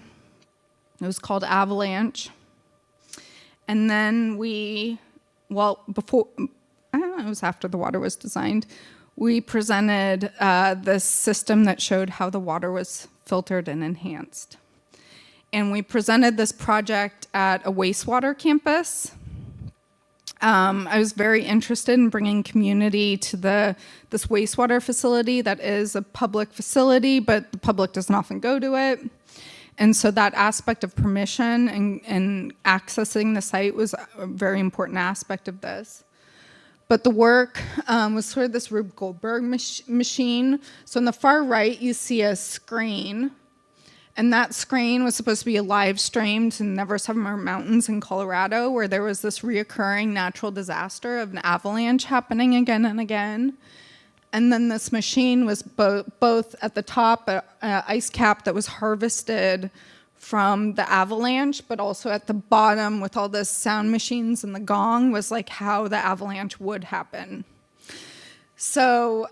It was called Avalanche. And then it was after the water was designed, we presented this system that showed how the water was filtered and enhanced. And we presented this project at a wastewater campus. I was very interested in bringing community to this wastewater facility that is a public facility, but the public doesn't often go to it. And so that aspect of permission and accessing the site was a very important aspect of this. But the work was sort of this Rube Goldberg machine. So on the far right, you see a screen. And that screen was supposed to be a live stream to Never Summer Mountains in Colorado, where there was this reoccurring natural disaster of an avalanche happening again and again. And then this machine was both at the top, an ice cap that was harvested from the avalanche, but also at the bottom with all the sound machines and the gong was like how the avalanche would happen. So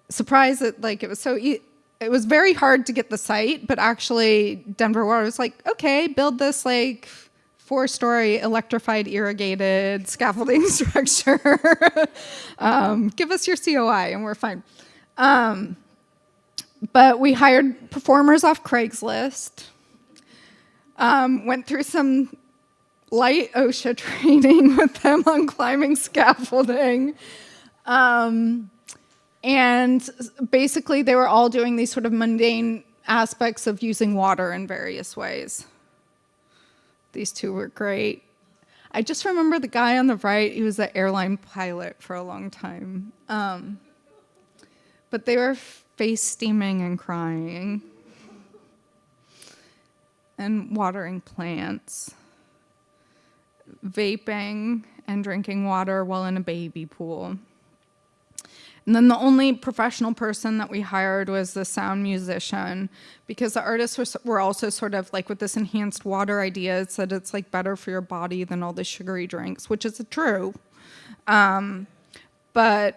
surprised that like it was very hard to get the site, but actually Denver Water was like, okay, build this like 4-story electrified irrigated scaffolding structure. Give us your COI and we're fine. But we hired performers off Craigslist, went through some light OSHA training with them on climbing scaffolding. And basically they were all doing these sort of mundane aspects of using water in various ways. These two were great. I just remember the guy on the right, he was an airline pilot for a long time. But they were face steaming and crying. And watering plants. Vaping and drinking water while in a baby pool. And then the only professional person that we hired was the sound musician, because the artists were also sort of like with this enhanced water idea, it said it's like better for your body than all the sugary drinks, which is true. But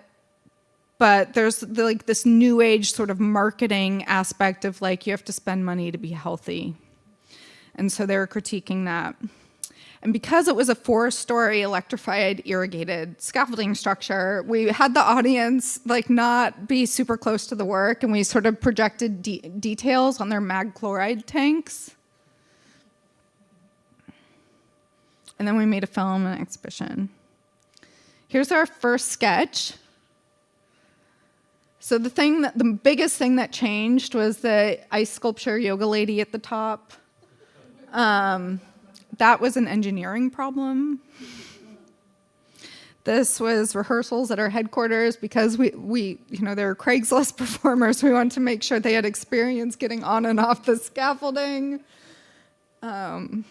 there's like this new age sort of marketing aspect of like you have to spend money to be healthy. And so they were critiquing that. And because it was a 4-story electrified irrigated scaffolding structure, we had the audience like not be super close to the work, and we sort of projected details on their mag chloride tanks. And then we made a film and exhibition. Here's our first sketch. So the biggest thing that changed was the ice sculpture yoga lady at the top. That was an engineering problem. This was rehearsals at our headquarters because they were Craigslist performers. We wanted to make sure they had experience getting on and off the scaffolding. I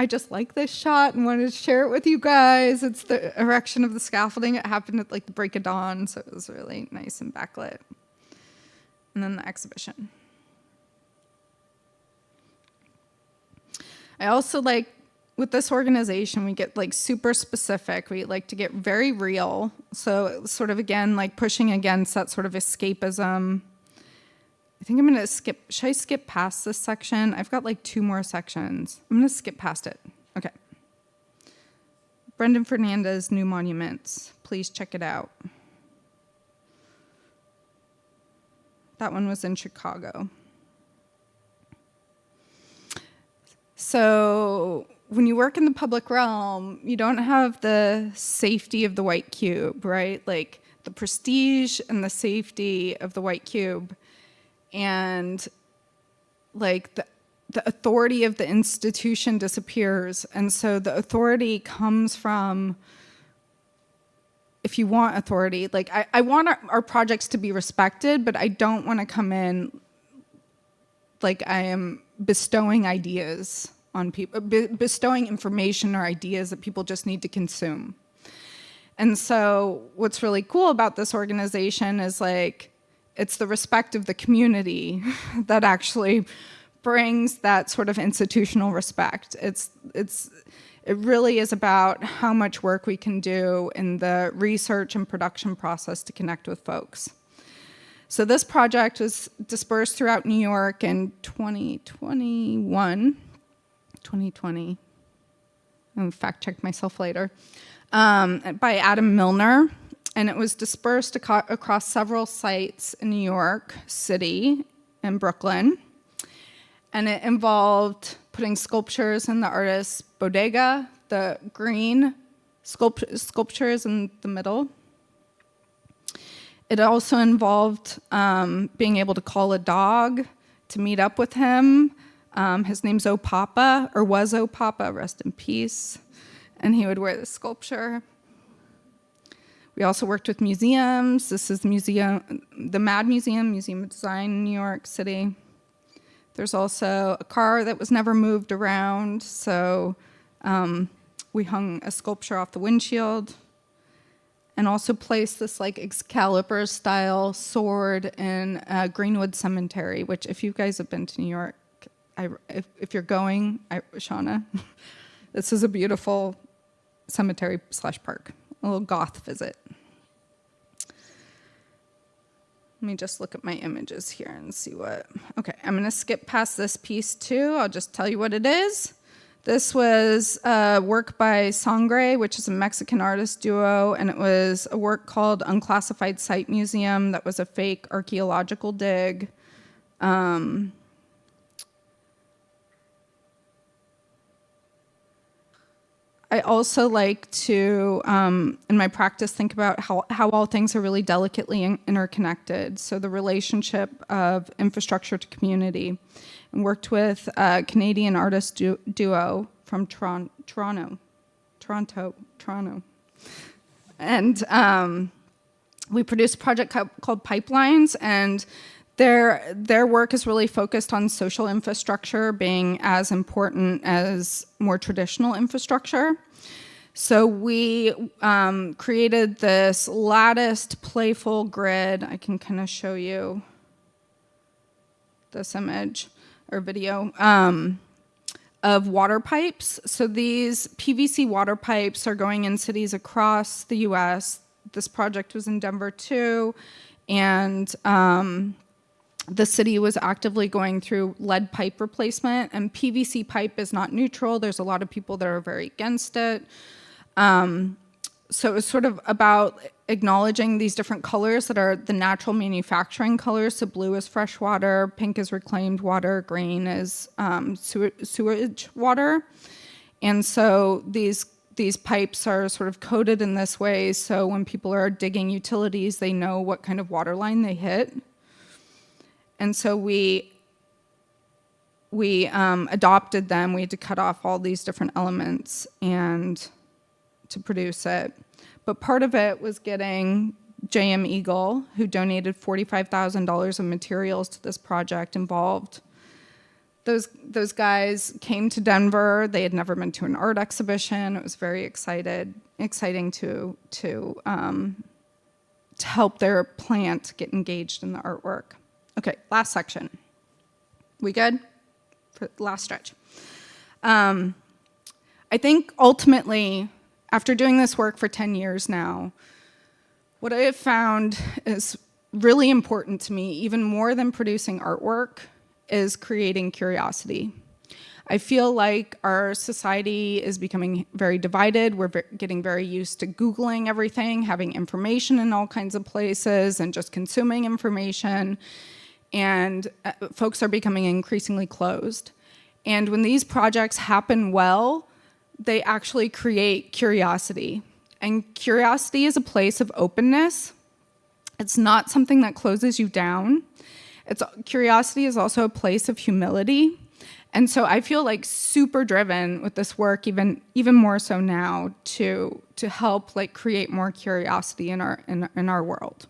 just like this shot and wanted to share it with you guys. It's the erection of the scaffolding. It happened at like the break of dawn, so it was really nice and backlit. And then the exhibition. I also like, with this organization, we get like super specific. We like to get very real. So it was sort of, again, like pushing against that sort of escapism. I think I'm gonna should I skip past this section? I've got like 2 more sections. I'm gonna skip past it. Okay. Brendan Fernandez, New Monuments. Please check it out. That one was in Chicago. So when you work in the public realm, you don't have the safety of the white cube, right? Like the prestige and the safety of the white cube. And like the authority of the institution disappears. And so the authority comes from, if you want authority, like I want our projects to be respected, but I don't want to come in like I am bestowing ideas on people, bestowing information or ideas that people just need to consume. And so what's really cool about this organization is like, it's the respect of the community that actually brings that sort of institutional respect. It really is about how much work we can do in the research and production process to connect with folks. So this project was dispersed throughout New York in 2020. I'll fact check myself later, by Adam Milner. And it was dispersed across several sites in New York City and Brooklyn. And it involved putting sculptures in the artist's bodega, the green sculptures in the middle. It also involved being able to call a dog to meet up with him. His name's O'Papa, or was O'Papa, rest in peace. And he would wear the sculpture. We also worked with museums. This is the Mad Museum of Design in New York City. There's also a car that was never moved around, so we hung a sculpture off the windshield, and also placed this like Excalibur-style sword in Greenwood Cemetery, which if you guys have been to New York, if you're going, Shauna, this is a beautiful cemetery/park, a little goth visit. Let me just look at my images here and see what, okay, I'm gonna skip past this piece too. I'll just tell you what it is. This was work by Sangre, which is a Mexican artist duo, and it was a work called Unclassified Site Museum that was a fake archaeological dig. I also like to, in my practice, think about how all things are really delicately interconnected. So the relationship of infrastructure to community. And worked with a Canadian artist duo from Toronto. And we produced a project called Pipelines, and their work is really focused on social infrastructure being as important as more traditional infrastructure. So we created this latticed, playful grid. I can kind of show you this image or video of water pipes. So these PVC water pipes are going in cities across the US. This project was in Denver too, and the city was actively going through lead pipe replacement, and PVC pipe is not neutral. There's a lot of people that are very against it. So it was sort of about acknowledging these different colors that are the natural manufacturing colors. So blue is fresh water, pink is reclaimed water, green is sewage water. And so these pipes are sort of coded in this way, so when people are digging utilities, they know what kind of water line they hit. And so we adopted them. We had to cut off all these different elements and to produce it. But part of it was getting JM Eagle, who donated $45,000 of materials to this project, involved. Those guys came to Denver. They had never been to an art exhibition. It was very exciting to help their plant get engaged in the artwork. Okay, last section. We good? For the last stretch. I think ultimately, after doing this work for 10 years now, what I have found is really important to me, even more than producing artwork, is creating curiosity. I feel like our society is becoming very divided. We're getting very used to Googling everything, having information in all kinds of places, and just consuming information. And folks are becoming increasingly closed. And when these projects happen well, they actually create curiosity. And curiosity is a place of openness. It's not something that closes you down. Curiosity is also a place of humility. And so I feel like super driven with this work, even more so now, to help like create more curiosity in our world.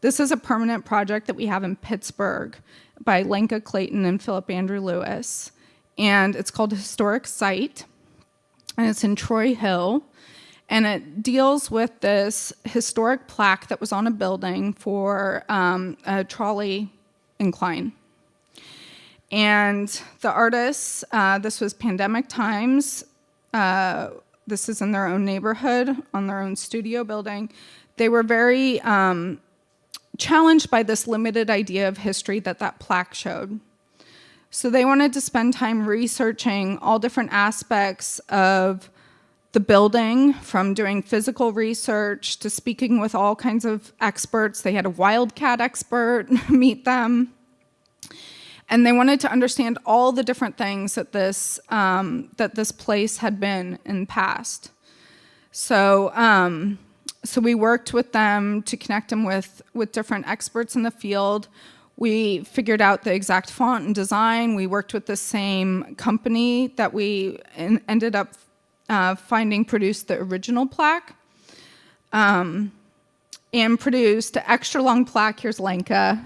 This is a permanent project that we have in Pittsburgh by Lenka Clayton and Philip Andrew Lewis, and it's called Historic Site, and it's in Troy Hill, and it deals with this historic plaque that was on a building for a trolley incline. And the artists, this was pandemic times, this is in their own neighborhood, on their own studio building. They were very challenged by this limited idea of history that plaque showed. So they wanted to spend time researching all different aspects of the building, from doing physical research to speaking with all kinds of experts. They had a wildcat expert meet them. And they wanted to understand all the different things that this place had been in the past. So we worked with them to connect them with different experts in the field. We figured out the exact font and design. We worked with the same company that we ended up finding produced the original plaque, and produced the extra long plaque. Here's Lenka.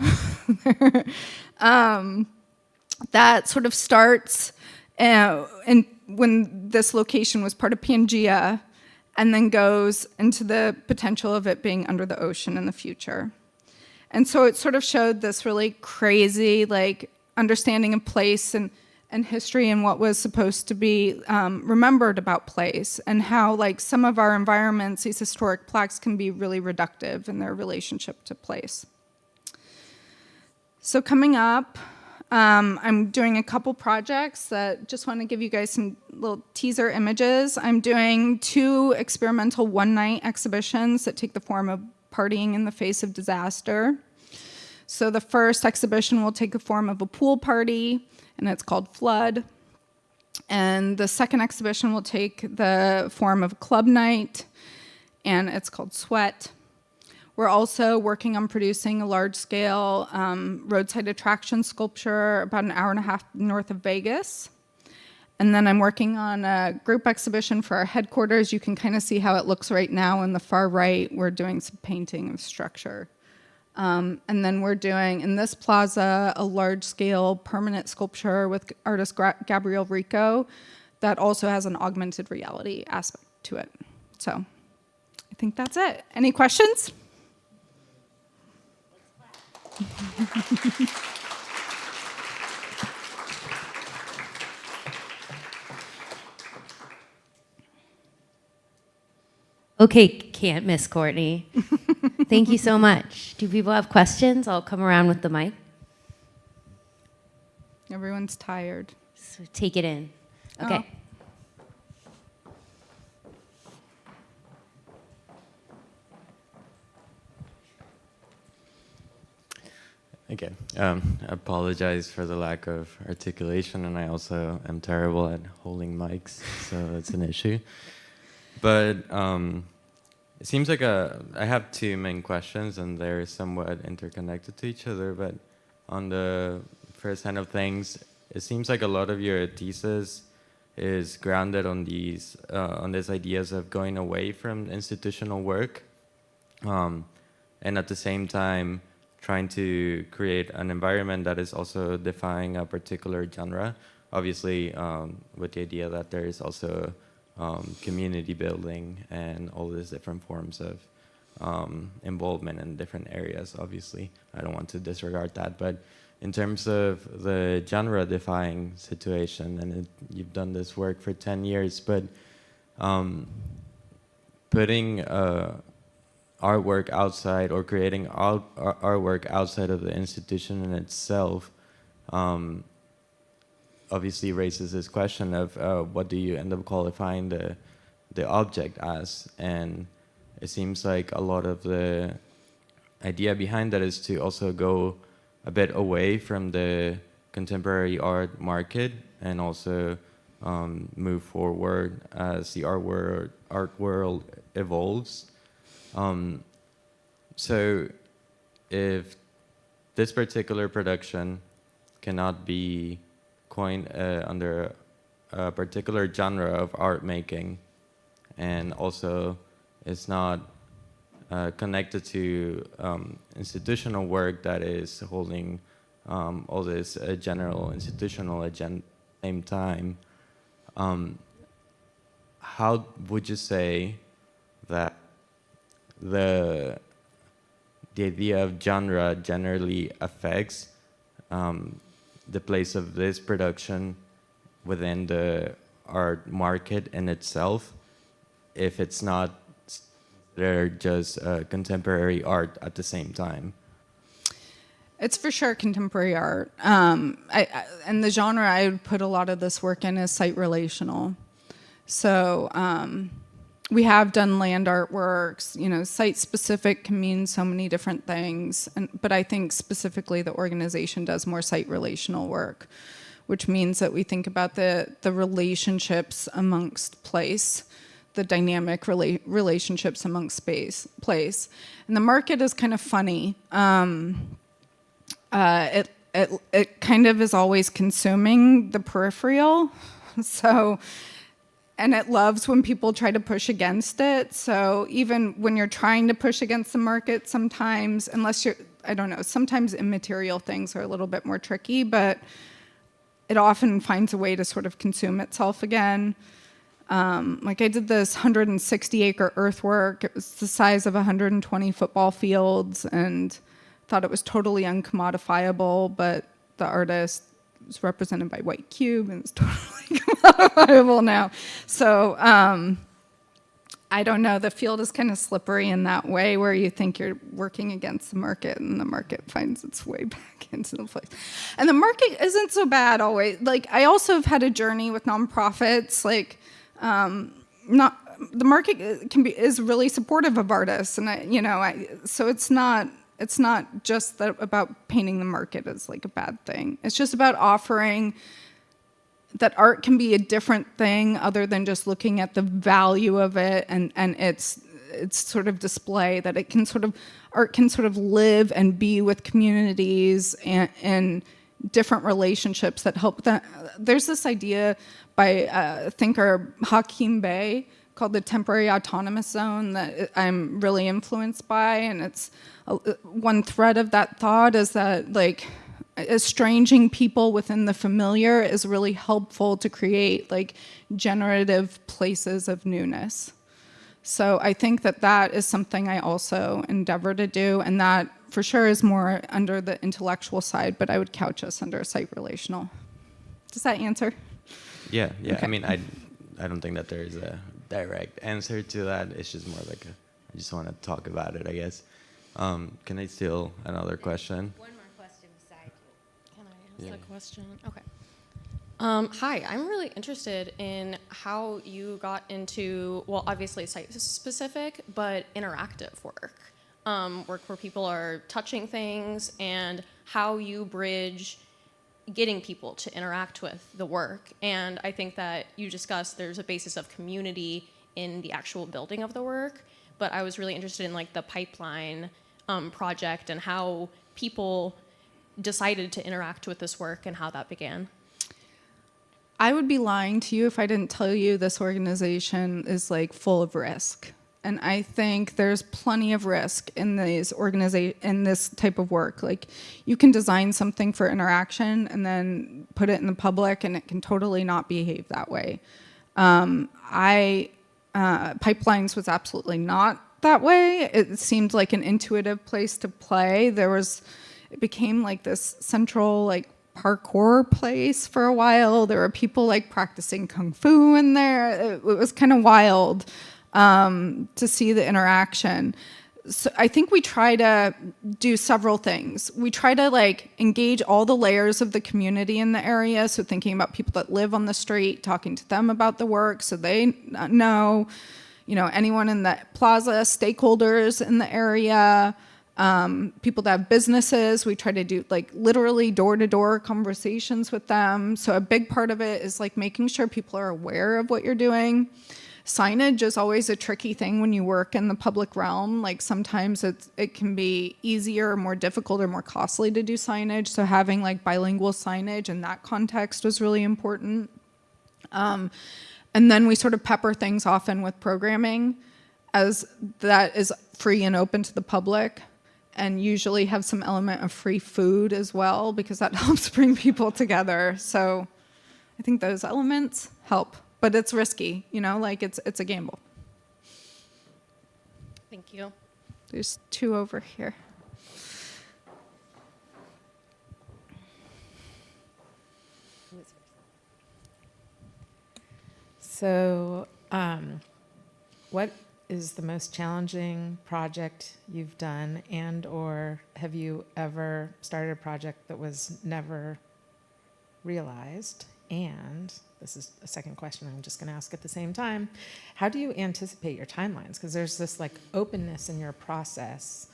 That sort of starts when this location was part of Pangea, and then goes into the potential of it being under the ocean in the future. And so it sort of showed this really crazy, like, understanding of place and history and what was supposed to be remembered about place, and how, like, some of our environments, these historic plaques, can be really reductive in their relationship to place. So coming up, I'm doing a couple projects that just want to give you guys some little teaser images. I'm doing 2 experimental one-night exhibitions that take the form of partying in the face of disaster. So the first exhibition will take the form of a pool party, and it's called Flood. And the second exhibition will take the form of a club night, and it's called Sweat. We're also working on producing a large-scale roadside attraction sculpture about an hour and a half north of Vegas. And then I'm working on a group exhibition for our headquarters. You can kind of see how it looks right now on the far right. We're doing some painting of structure. And then we're doing, in this plaza, a large-scale permanent sculpture with artist Gabrielle Rico that also has an augmented reality aspect to it. So I think that's it. Any questions? Okay, can't miss Courtney. Thank you so much. Do people have questions? I'll come around with the mic. Everyone's tired. So take it in. Okay. Oh. Okay, I apologize for the lack of articulation, and I also am terrible at holding mics, so that's an issue. But it seems like I have 2 main questions, and they're somewhat interconnected to each other. But on the first hand of things, it seems like a lot of your thesis is grounded on these ideas of going away from institutional work, and at the same time trying to create an environment that is also defying a particular genre, obviously with the idea that there is also community building and all these different forms of involvement in different areas, obviously. I don't want to disregard that, but in terms of the genre defying situation, and you've done this work for 10 years, but putting artwork outside, or creating artwork outside of the institution in itself, obviously raises this question of what do you end up qualifying the object as? And it seems like a lot of the idea behind that is to also go a bit away from the contemporary art market, and also move forward as the art world evolves. So if this particular production cannot be coined under a particular genre of art making, and also it's not connected to institutional work that is holding all this general institutional agenda at the same time. How would you say that the idea of genre generally affects the place of this production within the art market in itself, if it's not they're just contemporary art at the same time? It's for sure contemporary art. And the genre I would put a lot of this work in is site-relational. So we have done land artworks. You know, site-specific can mean so many different things. But I think specifically the organization does more site-relational work, which means that we think about the relationships amongst place, the dynamic relationships amongst place. And the market is kind of funny. It kind of is always consuming the peripheral. So, and it loves when people try to push against it. So even when you're trying to push against the market, sometimes, unless you're, I don't know, sometimes immaterial things are a little bit more tricky, but it often finds a way to sort of consume itself again. Like I did this 160-acre earthwork. It was the size of 120 football fields, and thought it was totally uncommodifiable, but the artist was represented by white cube, and it's totally commodifiable now. So I don't know. The field is kind of slippery in that way, where you think you're working against the market, and the market finds its way back into the place. And the market isn't so bad always. Like I also have had a journey with nonprofits. Like the market is really supportive of artists, and so it's not just about painting the market as like a bad thing. It's just about offering that art can be a different thing other than just looking at the value of it and its sort of display, that it can art can sort of live and be with communities and different relationships that help them. There's this idea by thinker Hakim Bey called the temporary autonomous zone that I'm really influenced by, and it's one thread of that thought is that like estranging people within the familiar is really helpful to create like generative places of newness. So I think that is something I also endeavor to do, and that for sure is more under the intellectual side, but I would couch us under site-relational. Does that answer? Yeah. Okay. I mean, I don't think that there is a direct answer to that. It's just more like I just want to talk about it, I guess. Can I steal another question? One more question beside you. Can I ask a question? Okay. Hi, I'm really interested in how you got into, well, obviously site-specific, but interactive work. Work where people are touching things, and how you bridge getting people to interact with the work. And I think that you discussed there's a basis of community in the actual building of the work, but I was really interested in like the pipeline project and how people decided to interact with this work and how that began. I would be lying to you if I didn't tell you this organization is like full of risk. And I think there's plenty of risk in this type of work. Like you can design something for interaction and then put it in the public, and it can totally not behave that way. Pipelines was absolutely not that way. It seemed like an intuitive place to play. It became like this central like parkour place for a while. There were people like practicing kung fu in there. It was kind of wild to see the interaction. So I think we try to do several things. We try to like engage all the layers of the community in the area. So thinking about people that live on the street, talking to them about the work so they know, anyone in the plaza, stakeholders in the area, people that have businesses. We try to do like literally door-to-door conversations with them. So a big part of it is like making sure people are aware of what you're doing. Signage is always a tricky thing when you work in the public realm. Like sometimes it can be easier, more difficult, or more costly to do signage. So having like bilingual signage in that context was really important. And then we sort of pepper things often with programming, as that is free and open to the public, and usually have some element of free food as well, because that helps bring people together. So I think those elements help. But it's risky, you know, like it's a gamble. Thank you. There's 2 over here. So, what is the most challenging project you've done, and or have you ever started a project that was never realized? And this is a second question I'm just going to ask at the same time. How do you anticipate your timelines? Because there's this like openness in your process,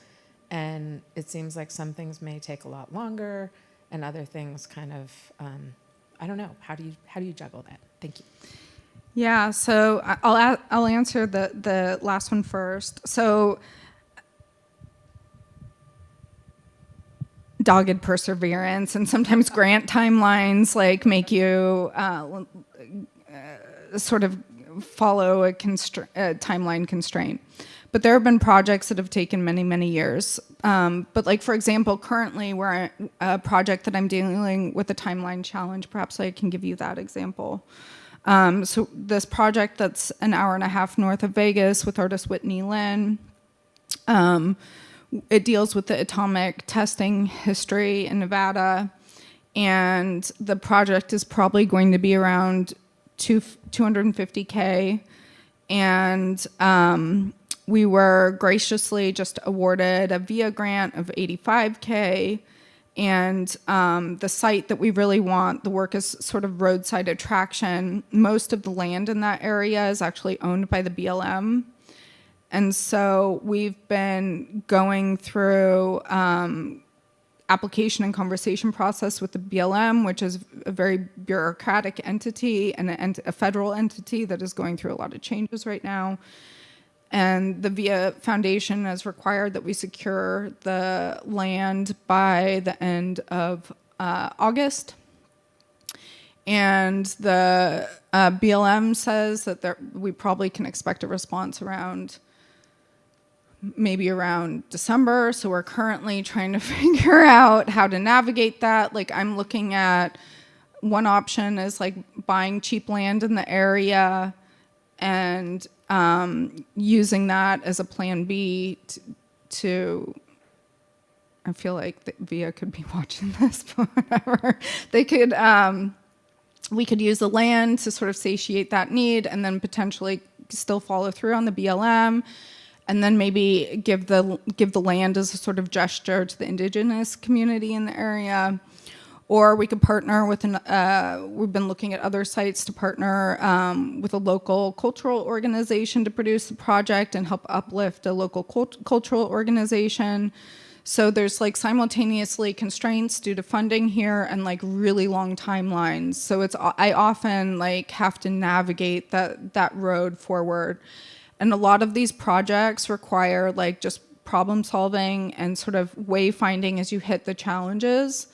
and it seems like some things may take a lot longer, and other things kind of, I don't know. How do you juggle that? Thank you. Yeah, so I'll answer the last one first. So dogged perseverance, and sometimes grant timelines like make you sort of follow a timeline constraint. But there have been projects that have taken many, many years. But like, for example, currently we're a project that I'm dealing with a timeline challenge. Perhaps I can give you that example. So this project that's an hour and a half north of Vegas with artist Cortney Lane, it deals with the atomic testing history in Nevada, and the project is probably going to be around $250K, and we were graciously just awarded a VIA grant of $85K, and the site that we really want, the work is sort of roadside attraction. Most of the land in that area is actually owned by the BLM. And so we've been going through application and conversation process with the BLM, which is a very bureaucratic entity and a federal entity that is going through a lot of changes right now. And the VIA Foundation has required that we secure the land by the end of August. And the BLM says that we probably can expect a response maybe around December. So we're currently trying to figure out how to navigate that. Like, I'm looking at one option is like buying cheap land in the area and using that as a plan B to I feel like VIA could be watching this, but whatever. We could use the land to sort of satiate that need, and then potentially still follow through on the BLM, and then maybe give the land as a sort of gesture to the indigenous community in the area. Or we could partner with we've been looking at other sites to partner with a local cultural organization to produce the project and help uplift a local cultural organization. So there's like simultaneously constraints due to funding here and like really long timelines. So I often like have to navigate that road forward. And a lot of these projects require like just problem solving and sort of wayfinding as you hit the challenges.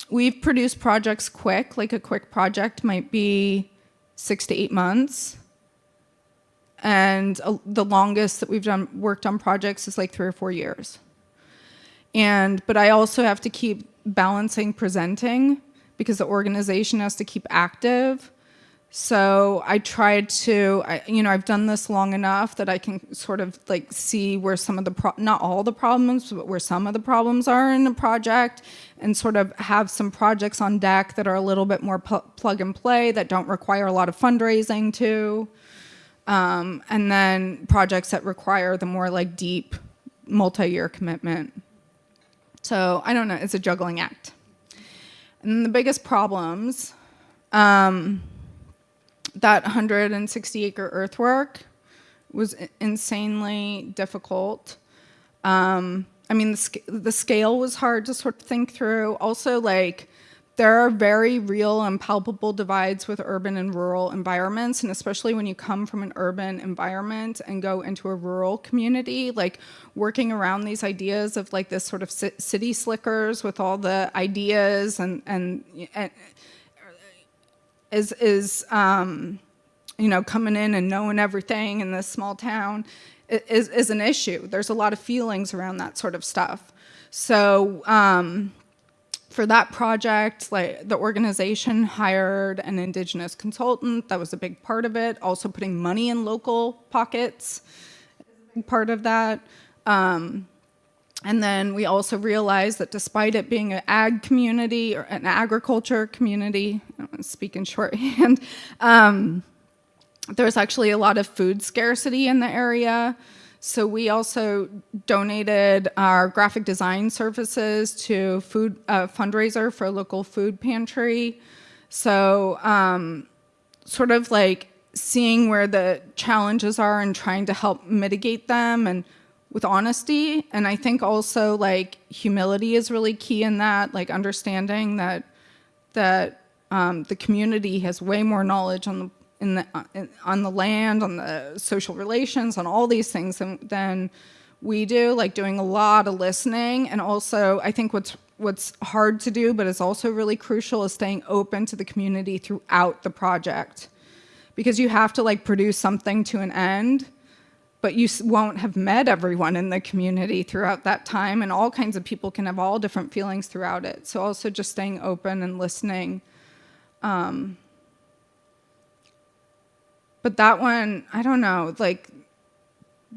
We've produced projects quick, like a quick project might be 6 to 8 months. And the longest that we've worked on projects is like 3 or 4 years. But I also have to keep balancing presenting because the organization has to keep active. So I tried to, I've done this long enough that I can sort of like see where some of not all the problems, but where some of the problems are in the project, and sort of have some projects on deck that are a little bit more plug and play that don't require a lot of fundraising too. And then projects that require the more like deep multi-year commitment. So I don't know, it's a juggling act. And the biggest problems, that 160-acre earthwork was insanely difficult. The scale was hard to sort of think through. Also, like, there are very real and palpable divides with urban and rural environments, and especially when you come from an urban environment and go into a rural community, like working around these ideas of like this sort of city slickers with all the ideas and is you know, coming in and knowing everything in this small town is an issue. There's a lot of feelings around that sort of stuff. So for that project, like the organization hired an Indigenous consultant. That was a big part of it. Also putting money in local pockets is a big part of that. And then we also realized that despite it being an ag community or an agriculture community, I'm speaking shorthand, there was actually a lot of food scarcity in the area. So we also donated our graphic design services to fundraiser for a local food pantry. So sort of like seeing where the challenges are and trying to help mitigate them, and with honesty. And I think also like humility is really key in that, like understanding that the community has way more knowledge on the land, on the social relations, on all these things than we do, like doing a lot of listening. And also I think what's hard to do, but is also really crucial, is staying open to the community throughout the project. Because you have to like produce something to an end, but you won't have met everyone in the community throughout that time, and all kinds of people can have all different feelings throughout it. So also just staying open and listening. But that one, I don't know, like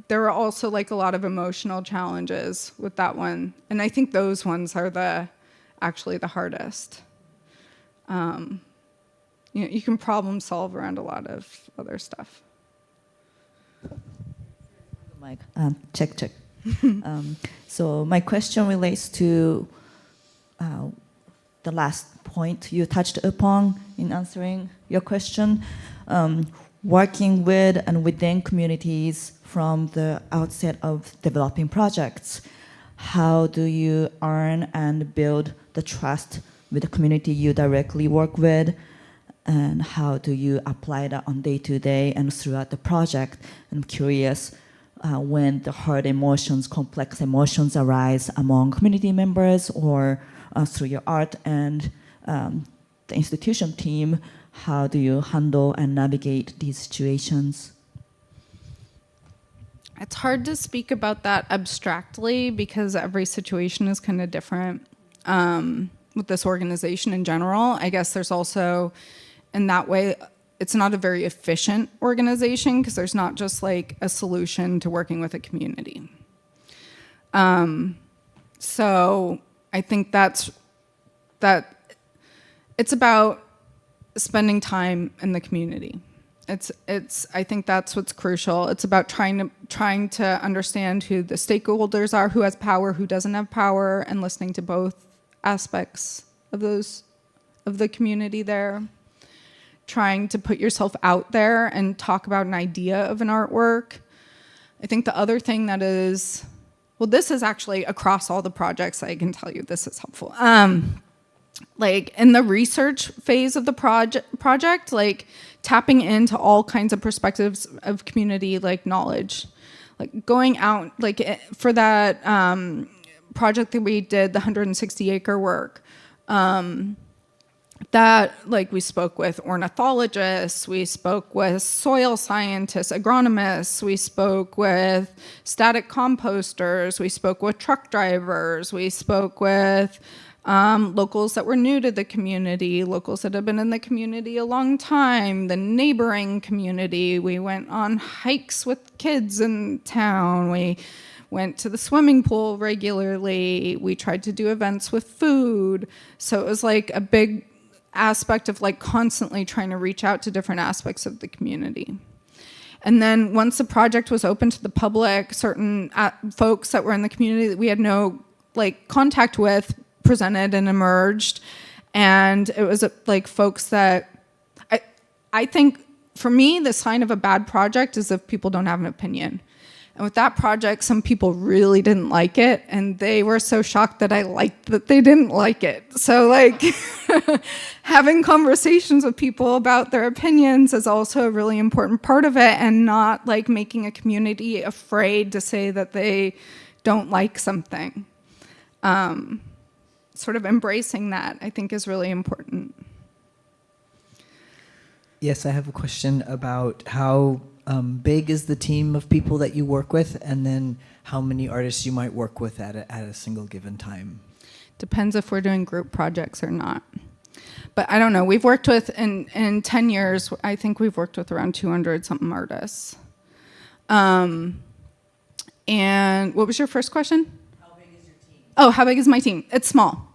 there were also like a lot of emotional challenges with that one. And I think those ones are actually the hardest. You know, you can problem solve around a lot of other stuff. Mike, check. So my question relates to the last point you touched upon in answering your question. Working with and within communities from the outset of developing projects. How do you earn and build the trust with the community you directly work with? And how do you apply that on day-to-day and throughout the project? I'm curious, when the hard emotions, complex emotions arise among community members or through your art and the institution team, how do you handle and navigate these situations? It's hard to speak about that abstractly because every situation is kind of different with this organization in general. I guess there's also, in that way, it's not a very efficient organization because there's not just like a solution to working with a community. So I think that it's about spending time in the community. I think that's what's crucial. It's about trying to understand who the stakeholders are, who has power, who doesn't have power, and listening to both aspects of the community there. Trying to put yourself out there and talk about an idea of an artwork. I think the other thing that is, well, this is actually across all the projects, I can tell you this is helpful. Like in the research phase of the project, like tapping into all kinds of perspectives of community, like knowledge, like going out, like for that project that we did, the 160-acre work, that like we spoke with ornithologists, we spoke with soil scientists, agronomists, we spoke with static composters, we spoke with truck drivers, we spoke with locals that were new to the community, locals that have been in the community a long time, the neighboring community. We went on hikes with kids in town. We went to the swimming pool regularly. We tried to do events with food. So it was like a big aspect of like constantly trying to reach out to different aspects of the community. And then once the project was open to the public, certain folks that were in the community that we had no like contact with presented and emerged. And it was like folks that I think for me, the sign of a bad project is if people don't have an opinion. And with that project, some people really didn't like it, and they were so shocked that I liked that they didn't like it. So like having conversations with people about their opinions is also a really important part of it, and not like making a community afraid to say that they don't like something. Sort of embracing that, I think, is really important. Yes, I have a question about how big is the team of people that you work with, and then how many artists you might work with at a single given time? Depends if we're doing group projects or not. But I don't know. We've worked with, in 10 years, I think we've worked with around 200-something artists. And what was your first question? How big is your team? Oh, how big is my team? It's small.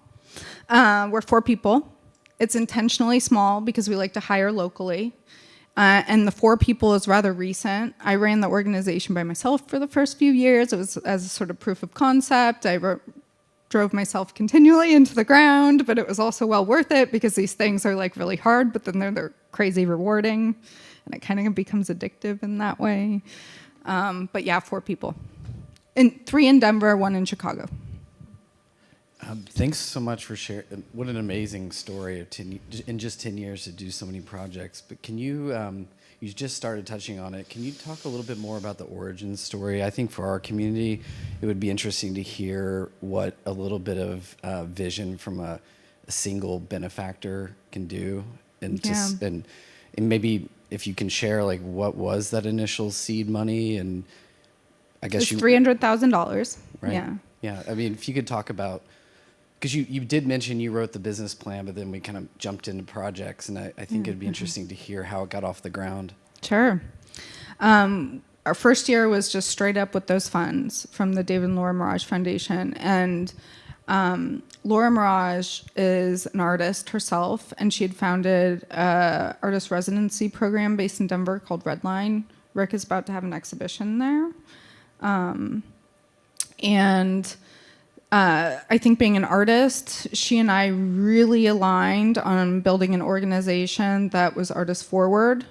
We're 4 people. It's intentionally small because we like to hire locally. And the 4 people is rather recent. I ran the organization by myself for the first few years. It was as a sort of proof of concept. I drove myself continually into the ground, but it was also well worth it because these things are like really hard, but then they're crazy rewarding, and it kind of becomes addictive in that way. But yeah, 4 people. 3 in Denver, 1 in Chicago. Thanks so much for sharing. What an amazing story of in just 10 years to do so many projects. But can you, you just started touching on it. Can you talk a little bit more about the origin story? I think for our community, it would be interesting to hear what a little bit of vision from a single benefactor can do. And, and maybe if you can share, like, what was that initial seed money? And I guess it's $300,000. Right? Yeah. Yeah. I mean, if you could talk about, because you did mention you wrote the business plan, but then we kind of jumped into projects, and I think it'd be interesting to hear how it got off the ground. Sure. Our first year was just straight up with those funds from the David and Laura Mirage Foundation. And Laura Mirage is an artist herself, and she had founded an artist residency program based in Denver called Redline. Rick is about to have an exhibition there. I think being an artist, she and I really aligned on building an organization that was artist forward.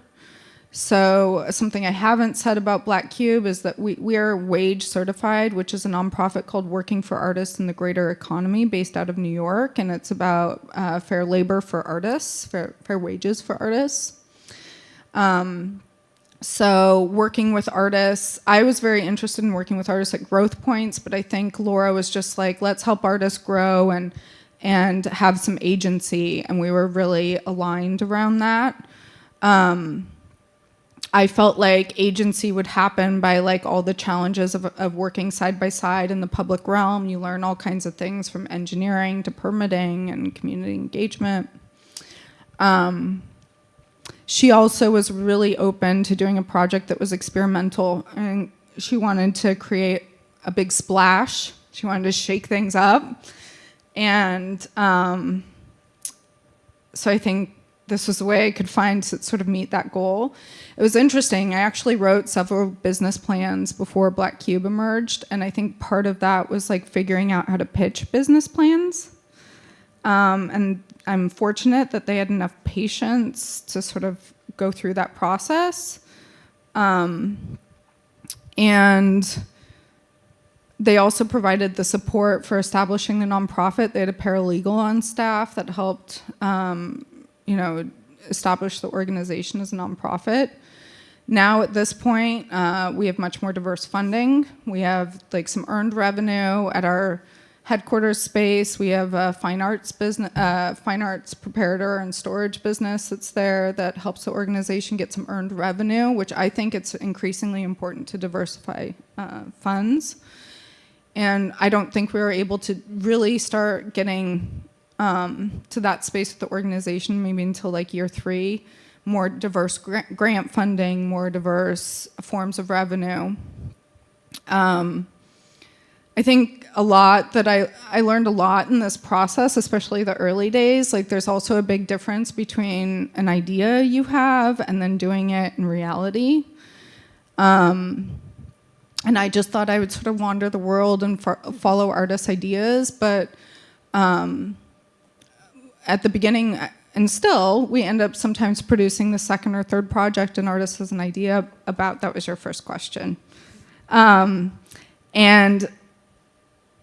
So something I haven't said about Black Cube is that we are wage certified, which is a nonprofit called Working for Artists in the Greater Economy based out of New York. And it's about fair labor for artists, fair wages for artists. So working with artists, I was very interested in working with artists at growth points, but I think Laura was just like, let's help artists grow and have some agency, and we were really aligned around that. I felt like agency would happen by like all the challenges of working side by side in the public realm. You learn all kinds of things from engineering to permitting and community engagement. She also was really open to doing a project that was experimental, and she wanted to create a big splash. She wanted to shake things up. And so I think this was the way I could find to sort of meet that goal. It was interesting. I actually wrote several business plans before Black Cube emerged, and I think part of that was like figuring out how to pitch business plans. And I'm fortunate that they had enough patience to sort of go through that process. And they also provided the support for establishing the nonprofit. They had a paralegal on staff that helped, establish the organization as a nonprofit. Now at this point, we have much more diverse funding. We have like some earned revenue at our headquarters space. We have a fine arts business, fine arts preparator and storage business that's there that helps the organization get some earned revenue, which I think it's increasingly important to diversify funds. And I don't think we were able to really start getting to that space with the organization maybe until like year 3. More diverse grant funding, more diverse forms of revenue. I think a lot that I learned a lot in this process, especially the early days. Like there's also a big difference between an idea you have and then doing it in reality. And I just thought I would sort of wander the world and follow artists' ideas, but at the beginning, and still, we end up sometimes producing the second or third project an artist has an idea about. That was your first question. And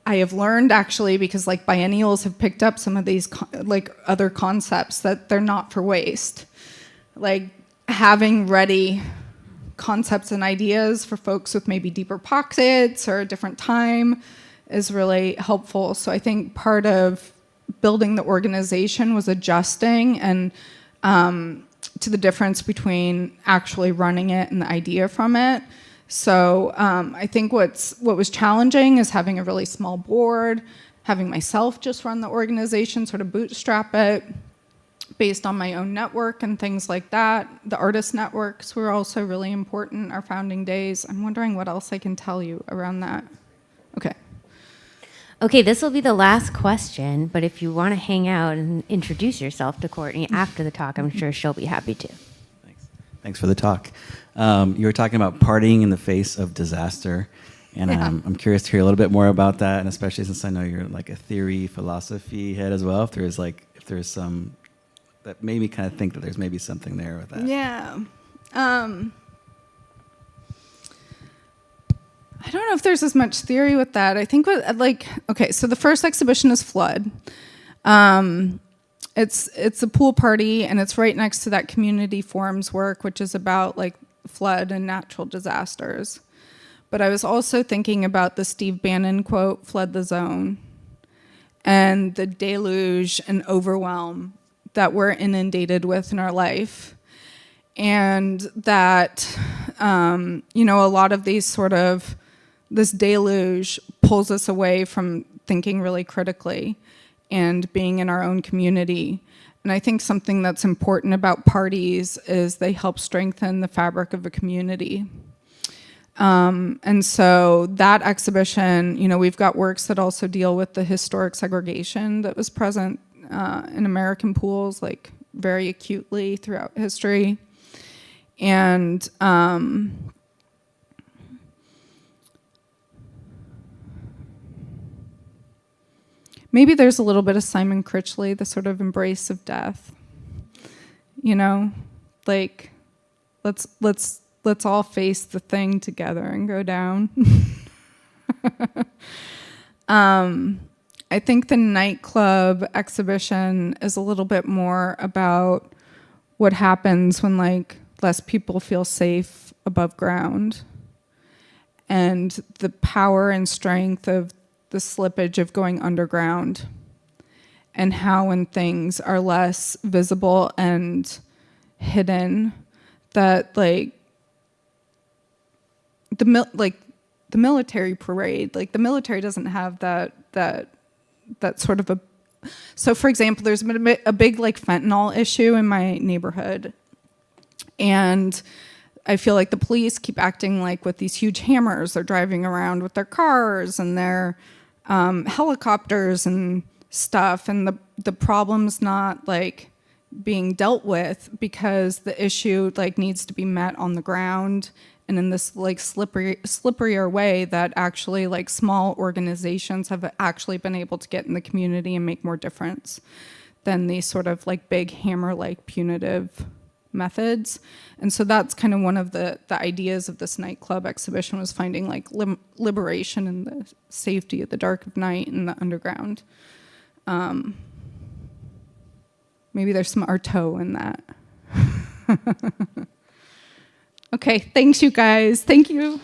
I have learned actually, because like biennials have picked up some of these like other concepts, that they're not for waste. Like having ready concepts and ideas for folks with maybe deeper pockets or a different time is really helpful. So I think part of building the organization was adjusting and to the difference between actually running it and the idea from it. So I think what was challenging is having a really small board, having myself just run the organization, sort of bootstrap it based on my own network and things like that. The artist networks were also really important, our founding days. I'm wondering what else I can tell you around that. Okay. Okay, this will be the last question, but if you want to hang out and introduce yourself to Cortney after the talk, I'm sure she'll be happy to. Thanks for the talk. You were talking about partying in the face of disaster, and I'm curious to hear a little bit more about that, and especially since I know you're like a theory, philosophy head as well. If there's some that made me kind of think that there's maybe something there with that. Yeah. I don't know if there's as much theory with that. I think so the first exhibition is Flood. It's a pool party, and it's right next to that community forums work, which is about like flood and natural disasters. But I was also thinking about the Steve Bannon quote, "Flood the zone," and the deluge and overwhelm that we're inundated with in our life. And that, a lot of these this deluge pulls us away from thinking really critically and being in our own community. And I think something that's important about parties is they help strengthen the fabric of a community. And so that exhibition, we've got works that also deal with the historic segregation that was present in American pools, like very acutely throughout history. And maybe there's a little bit of Simon Critchley, the sort of embrace of death. Like let's all face the thing together and go down. I think the nightclub exhibition is a little bit more about what happens when like less people feel safe above ground, and the power and strength of the slippage of going underground, and how when things are less visible and hidden, that like the military parade, like the military doesn't have that sort of a. So for example, there's been a big like fentanyl issue in my neighborhood, and I feel like the police keep acting like with these huge hammers. They're driving around with their cars and their helicopters and stuff, and the problem's not like being dealt with because the issue like needs to be met on the ground and in this like slipperier way that actually like small organizations have actually been able to get in the community and make more difference than these sort of like big hammer like punitive methods. And so that's kind of one of the ideas of this nightclub exhibition, was finding like liberation in the safety of the dark of night and the underground. Maybe there's some Artaud in that. Okay, thanks you guys. Thank you.